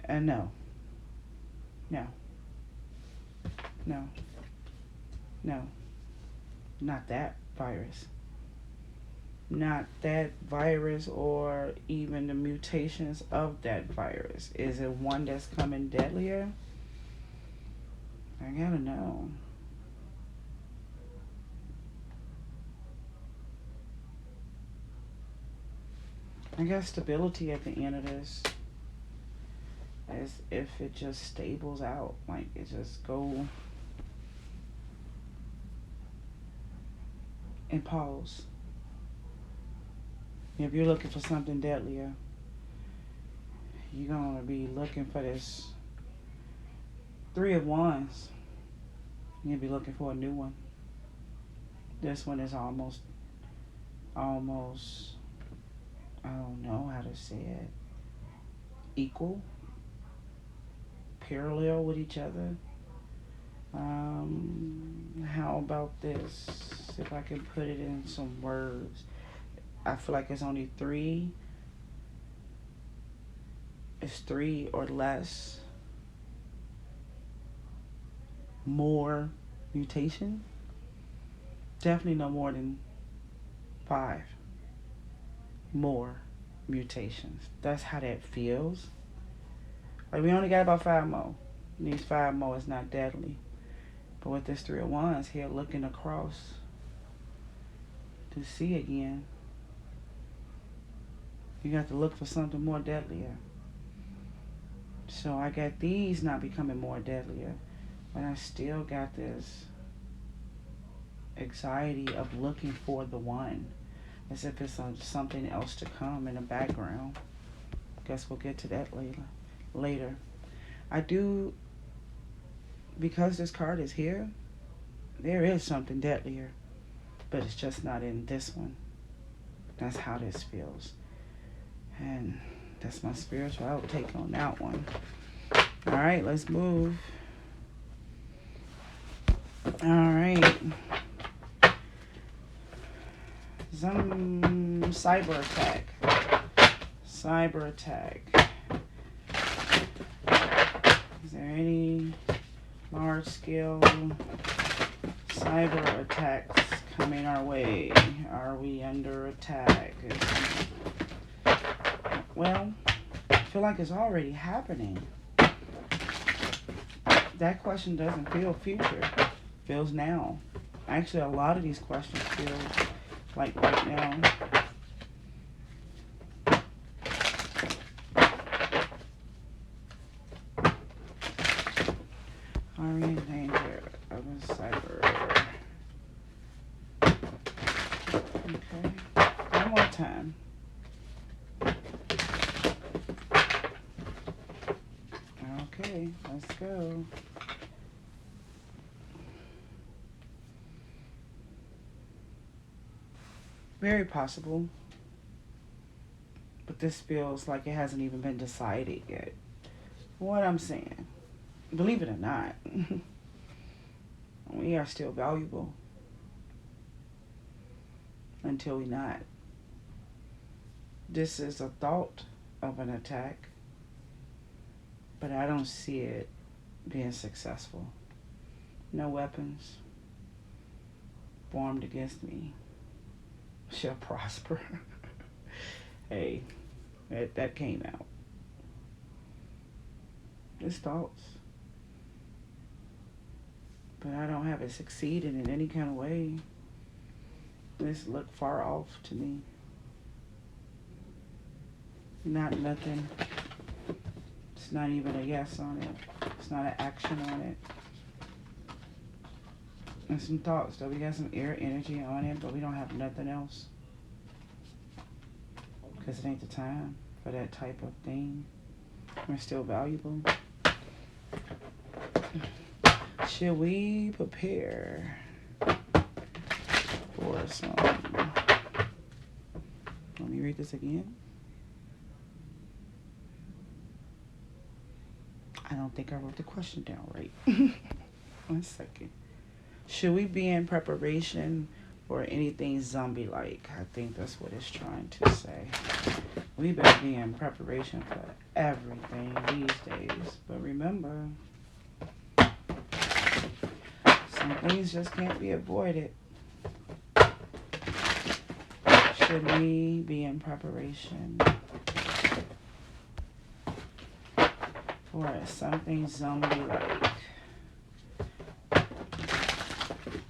And no, not that virus. Not that virus or even the mutations of that virus. Is it one that's coming deadlier? I gotta know. I guess stability at the end of this, as if it just stables out, like it just go and pause. If you're looking for something deadlier, you're gonna be looking for this 3 of Wands. You'll be looking for a new one. This one is almost, I don't know how to say it, equal, parallel with each other. How about this? If I can put it in some words. I feel like it's only 3. It's 3 or less. More mutation. Definitely no more than 5 more mutations. That's how that feels. Like we only got about 5 more. And these 5 more is not deadly. But with this 3 of Wands here looking across to see again, you got to look for something more deadlier. So I got these not becoming more deadlier, but I still got this anxiety of looking for the one, as if it's something else to come in the background. Guess we'll get to that later. I do, because this card is here, There is something deadlier, but it's just not in this one. That's how this feels. And that's my spiritual outtake on that one. All right, let's move. All right. Some cyber attack. Cyber attack. Is there any large scale cyber attacks coming our way? Are we under attack? Well, I feel like it's already happening. That question doesn't feel future. It feels now. Actually, a lot of these questions feel like right now. Are we in danger of a cyber? Okay. One more time. Okay, let's go. Very possible. But this feels like it hasn't even been decided yet. What I'm saying, believe it or not, we are still valuable until we're not. This is a thought of an attack, but I don't see it being successful. No weapons formed against me shall prosper. Hey, that came out. It's thoughts. But I don't have it succeeding in any kind of way. This look far off to me. Not nothing. It's not even a yes on it. It's not an action on it. And some thoughts though. We got some air energy on it, but we don't have nothing else. Because it ain't the time for that type of thing. We're still valuable. Should we prepare for some? Let me read this again. I don't think I wrote the question down right. 1 second. Should we be in preparation for anything zombie-like? I think that's what it's trying to say. We better be in preparation for everything these days. But remember, some things just can't be avoided. Should we be in preparation for something zombie-like?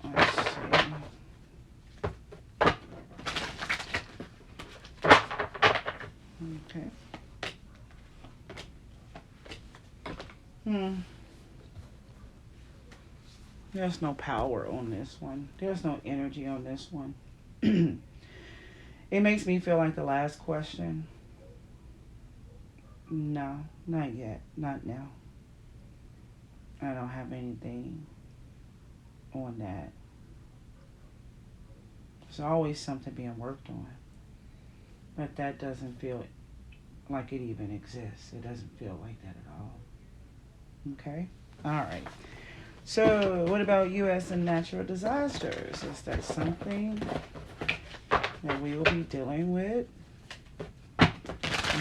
Let's see. Okay. There's no power on this one. There's no energy on this one. It makes me feel like the last question. No, not yet. Not now. I don't have anything on that. There's always something being worked on. But that doesn't feel like it even exists. It doesn't feel like that at all. Okay? All right. So, what about U.S. and natural disasters? Is that something that we will be dealing with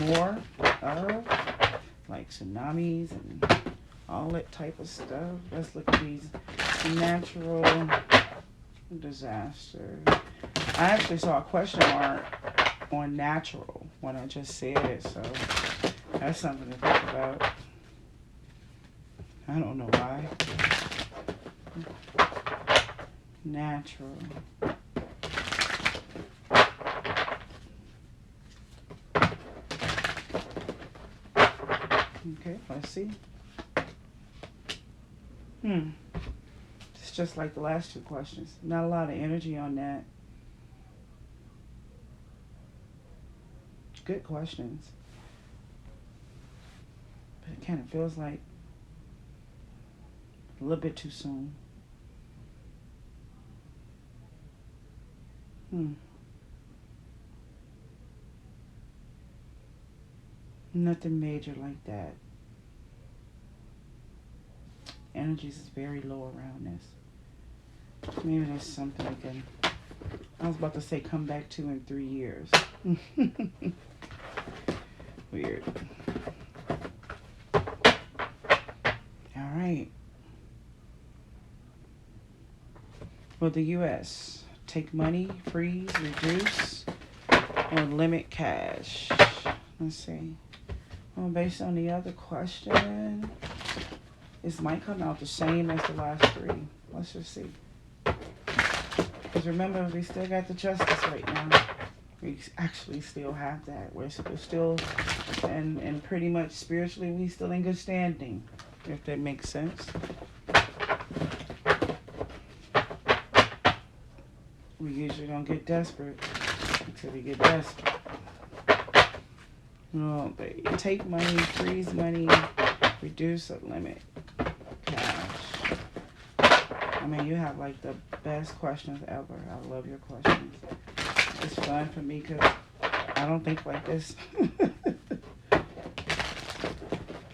more of? Like tsunamis and all that type of stuff. Let's look at these natural disasters. I actually saw a question mark on natural when I just said it, so that's something to think about. I don't know why. Natural. Okay, let's see. It's just like the last two questions. Not a lot of energy on that. Good questions. But it kind of feels like a little bit too soon. Hmm. Nothing major like that. Energies is very low around this. Maybe there's something we can. I was about to say come back to in 3 years. Weird. All right. Will the U.S. take money, freeze, reduce, or limit cash? Let's see. Well, based on the other question, this might come out the same as the last three. Let's just see. Because remember, we still got the justice right now. We actually still have that. We're still, and pretty much spiritually, we still in good standing, if that makes sense. We usually don't get desperate until we get desperate. No, they take money, freeze money, reduce or limit cash. I mean, you have like the best questions ever. I love your questions. It's fun for me because I don't think like this.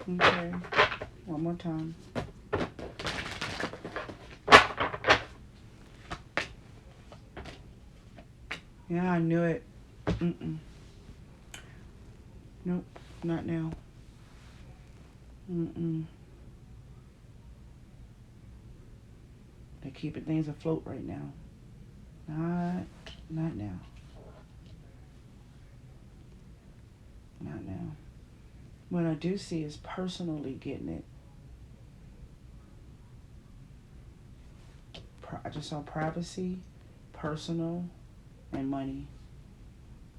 Okay, one more time. Yeah, I knew it. Nope, not now. They're keeping things afloat right now. Not now. Not now. What I do see is personally getting it. I just saw privacy, personal, and money.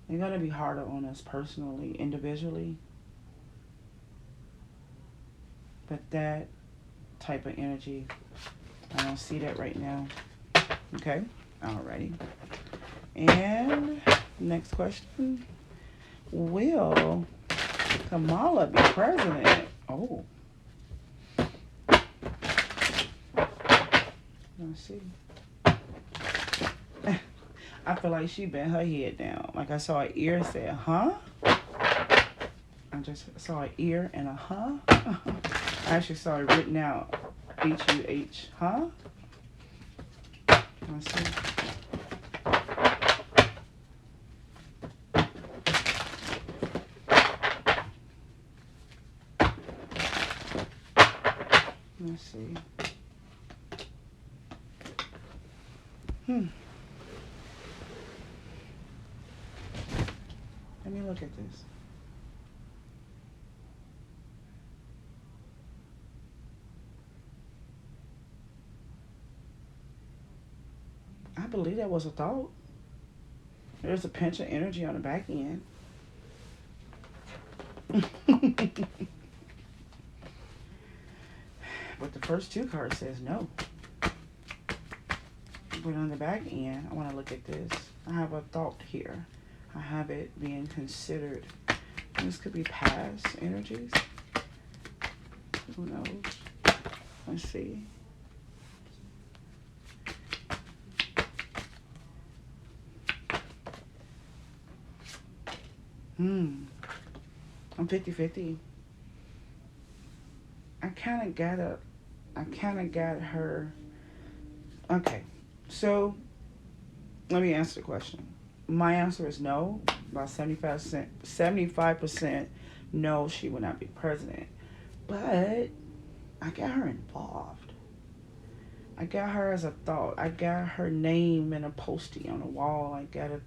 They're going to be harder on us personally, individually. But that type of energy, I don't see that right now. Okay? Alrighty. And next question. Will Kamala be president? Oh. Let's see. I feel like she bent her head down. Like I saw an ear say, huh? I just saw an ear and a huh. I actually saw it written out. H-U-H, huh? Let's see. Let's see. Let me look at this. I believe that was a thought. There's a pinch of energy on the back end. But the first two cards says no. But on the back end, I want to look at this. I have a thought here. I have it being considered. This could be past energies. Who knows? Let's see. I'm 50-50. I kind of got her. Okay, so let me answer the question. My answer is no. About 75% no, she will not be president. But I got her involved. I got her as a thought. I got her name in a postie on the wall. I got a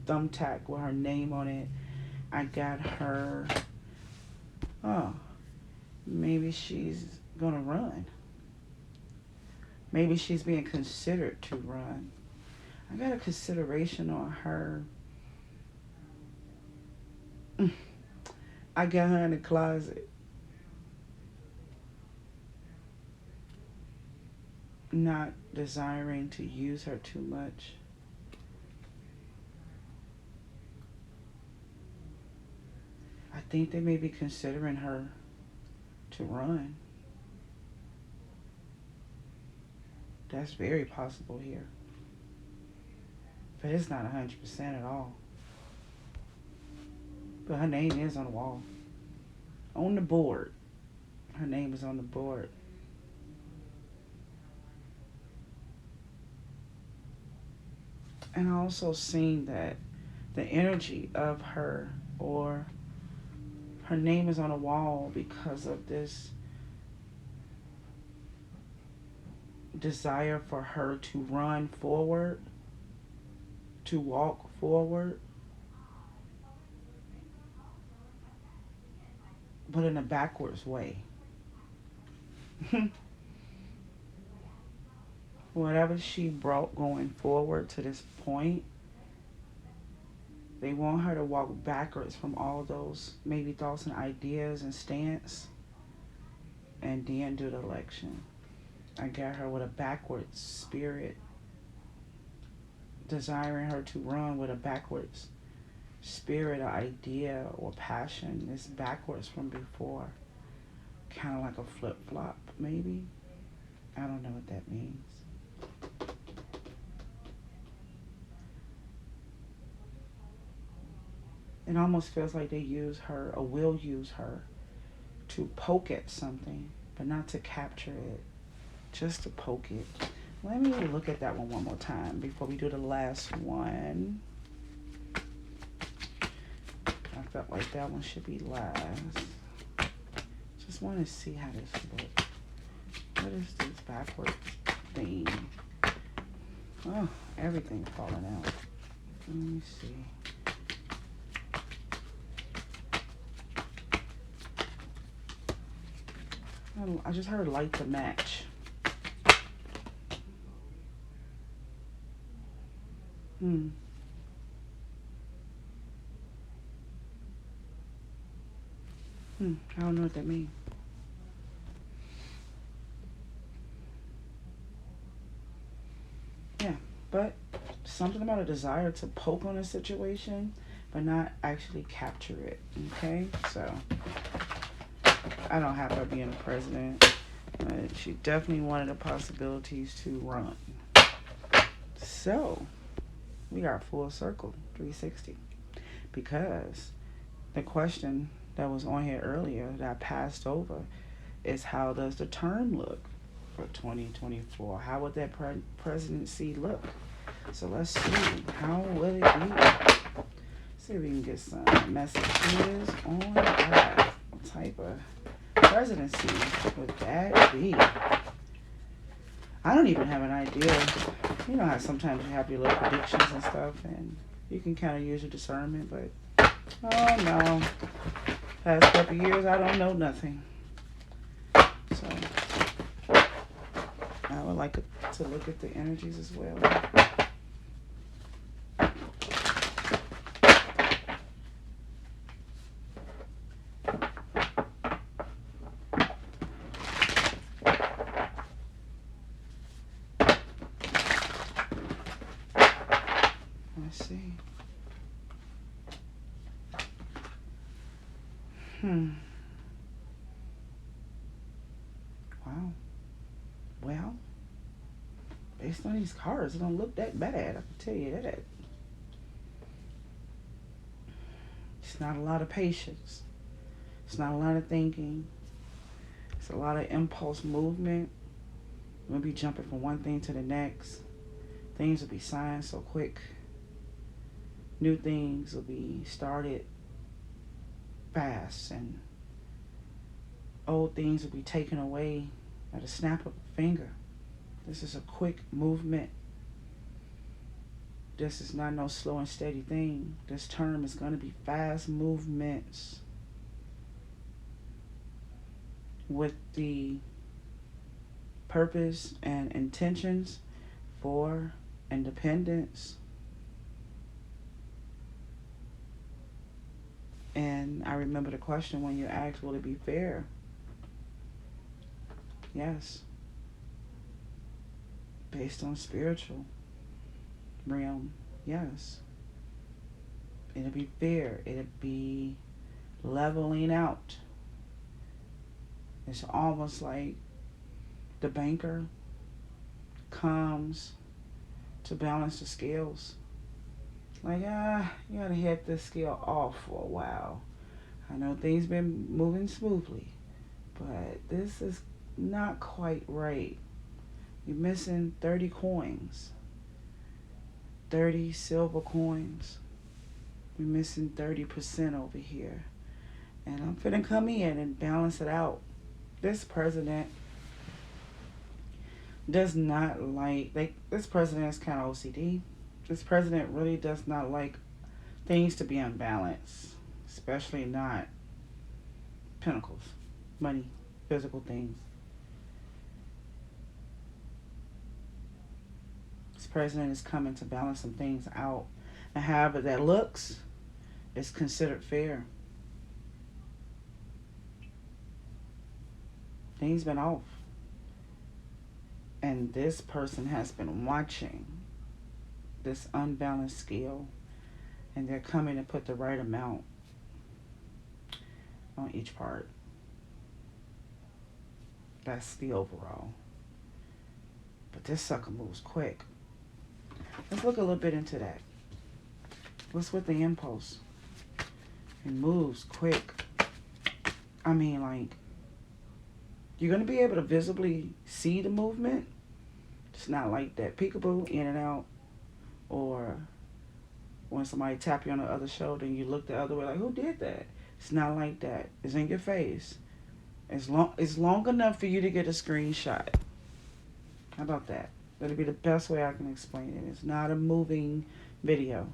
thumbtack with her name on it. I got her. Oh, maybe she's gonna run. Maybe she's being considered to run. I got a consideration on her. I got her in the closet. Not desiring to use her too much. I think they may be considering her to run. That's very possible here. But it's not 100% at all. But her name is on the wall. On the board. Her name is on the board. And I also seen that the energy of her, or her name is on the wall because of this desire for her to run forward, to walk forward, but in a backwards way. Whatever she brought going forward to this point, they want her to walk backwards from all those maybe thoughts and ideas and stance, and then do the election. I got her with a backwards spirit, desiring her to run with a backwards spirit or idea or passion. It's backwards from before. Kind of like a flip-flop, maybe. I don't know what that means. It almost feels like they use her, or will use her, to poke at something, but not to capture it. Just to poke it. Let me look at that one more time before we do the last one. I felt like that one should be last. Just want to see how this looks. What is this backwards thing? Oh, everything's falling out. Let me see. I just heard light the match. I don't know what that means. Yeah, but something about a desire to poke on a situation, but not actually capture it. Okay, so I don't have her being a president, but she definitely wanted the possibilities to run. So we are full circle, 360, because the question that was on here earlier that I passed over is, how does the term look for 2024? How would that presidency look? So let's see, how would it be? See if we can get some messages on that. What type of presidency would that be? I don't even have an idea. You know how sometimes you have your little predictions and stuff, and you can kind of use your discernment, but oh no. Past couple years, I don't know nothing. So I would like to look at the energies as well. Let's see. Wow. Well, based on these cards, it don't look that bad. I can tell you that. It's not a lot of patience. It's not a lot of thinking. It's a lot of impulse movement. We'll be jumping from one thing to the next. Things will be signed so quick. New things will be started fast, and old things will be taken away at a snap of a finger. This is a quick movement. This is not no slow and steady thing. This term is going to be fast movements with the purpose and intentions for independence. And I remember the question when you asked, will it be fair? Yes. Based on spiritual realm, yes. It'll be fair. It'll be leveling out. It's almost like the banker comes to balance the scales Like, you gotta hit this scale off for a while. I know things been moving smoothly, but this is not quite right. You're missing 30 coins, 30 silver coins. We're missing 30% over here. And I'm finna come in and balance it out. This president does not like this president is kind of OCD. This president really does not like things to be unbalanced, especially not pentacles, money, physical things. This president is coming to balance some things out. And however that looks is considered fair. Things been off. And this person has been watching this unbalanced scale, and they're coming to put the right amount on each part. That's the overall. But this sucker moves quick. Let's look a little bit into that. What's with the impulse? It moves quick. I mean, like, you're going to be able to visibly see the movement. It's not like that peekaboo, in and out. Or when somebody tap you on the other shoulder and you look the other way like, who did that? It's not like that. It's in your face. It's long enough for you to get a screenshot. How about that? That'll be the best way I can explain it. It's not a moving video.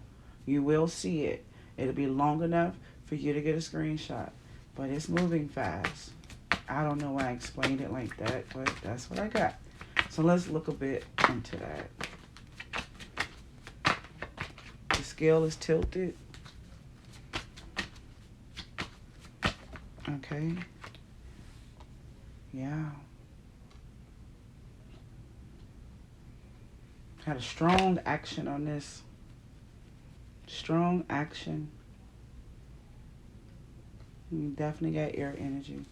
You will see it. It'll be long enough for you to get a screenshot. But it's moving fast. I don't know why I explained it like that, but that's what I got. So let's look a bit into that. The scale is tilted. Okay. Yeah. Had a strong action on this. Strong action. You definitely got air energy.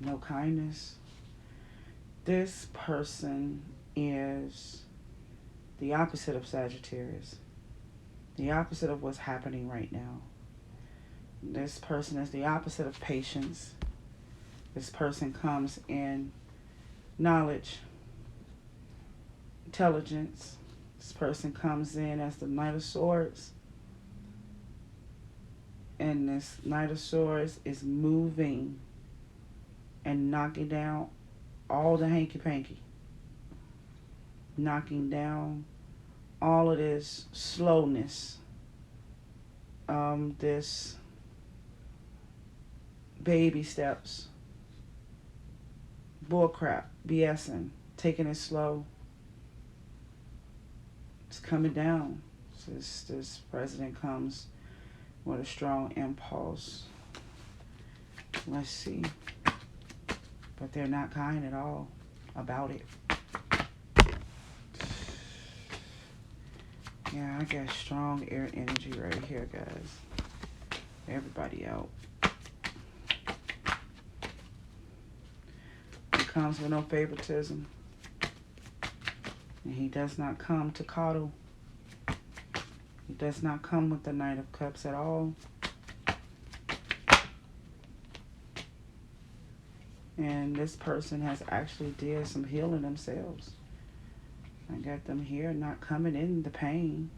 No kindness. This person is the opposite of Sagittarius. The opposite of what's happening right now. This person is the opposite of patience. This person comes in knowledge, intelligence. This person comes in as the Knight of Swords. And this Knight of Swords is moving and knocking down all the hanky-panky. Knocking down all of this slowness. This baby steps. Bullcrap. BSing. Taking it slow. It's coming down. This president comes with a strong impulse. Let's see. But they're not kind at all about it. Yeah, I got strong air energy right here, guys. Everybody out. He comes with no favoritism. And he does not come to coddle. He does not come with the Knight of Cups at all. And this person has actually did some healing themselves. I got them here not coming in the pain.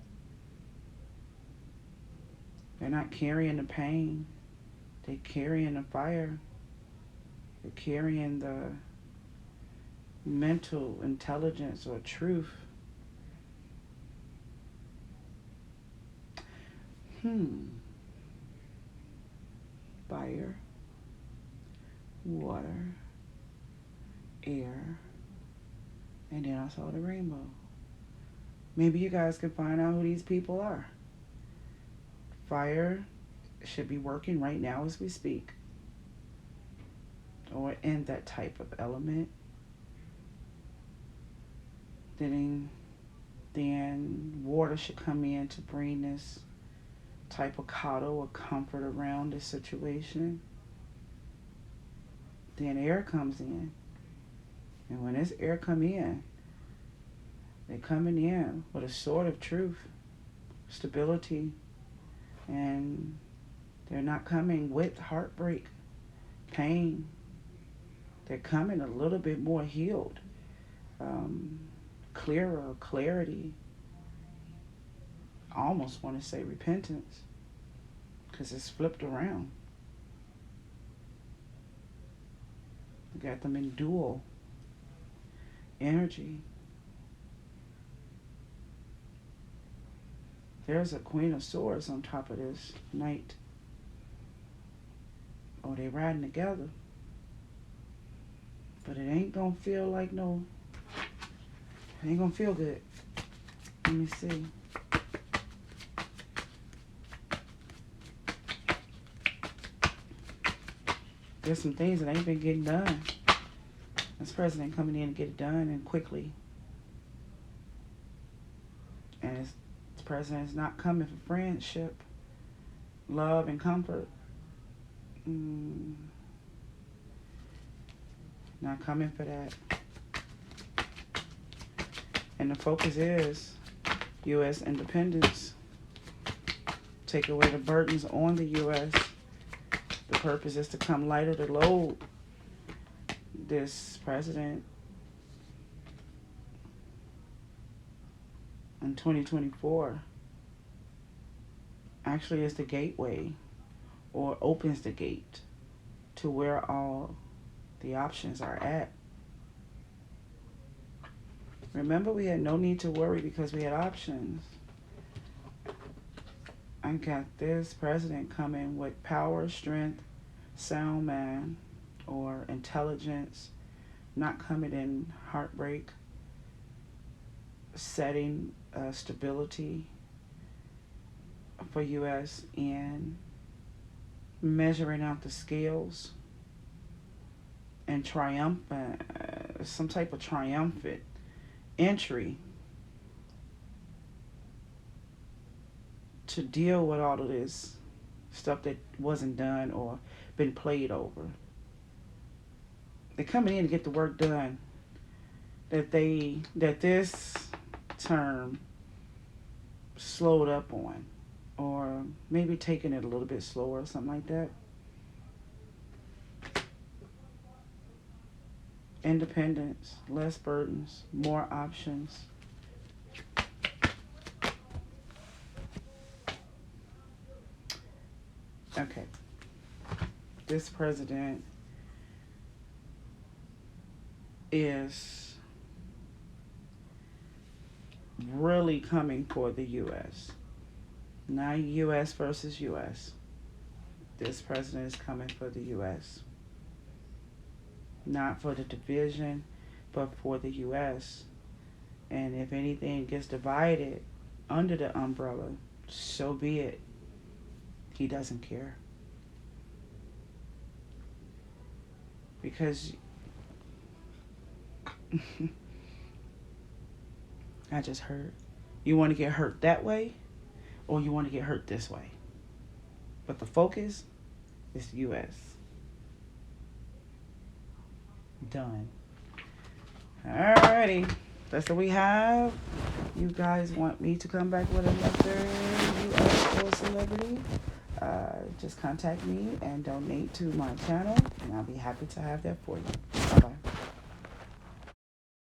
They're not carrying the pain. They're carrying the fire. They're carrying the mental intelligence or truth. Fire, water, air, and then I saw the rainbow. Maybe you guys can find out who these people are. Fire should be working right now as we speak, or in that type of element. Then water should come in to bring this type of coddle or comfort around this situation. Then air comes in. And when this air come in, they're coming in with a sword of truth, stability, and they're not coming with heartbreak, pain. They're coming a little bit more healed, clearer, clarity. I almost want to say repentance, because it's flipped around. You got them in dual energy. There's a Queen of Swords on top of this Knight. Oh, they riding together. But it ain't gonna feel like no, it ain't gonna feel good. Let me see. There's some things that ain't been getting done. This president coming in to get it done and quickly. And this president is not coming for friendship, love, and comfort. Not coming for that. And the focus is U.S. independence. Take away the burdens on the U.S. The purpose is to come lighter the load. This president in 2024 actually is the gateway, or opens the gate to where all the options are at. Remember, we had no need to worry because we had options. I got this president coming with power, strength, sound mind, or intelligence, not coming in heartbreak, setting stability for U.S. and measuring out the scales and some type of triumphant entry to deal with all of this stuff that wasn't done or been played over. They're coming in to get the work done that this term slowed up on, or maybe taking it a little bit slower or something like that. Independence, less burdens, more options. Okay. This president is really coming for the U.S. Not U.S. versus U.S. This president is coming for the U.S. Not for the division, but for the U.S. And if anything gets divided under the umbrella, so be it. He doesn't care. Because I just heard, you want to get hurt that way, or you want to get hurt this way. But the focus is the U.S. Done. Alrighty. That's what we have. You guys want me to come back with another U.S. or celebrity? Just contact me and donate to my channel, and I'll be happy to have that for you. Bye-bye.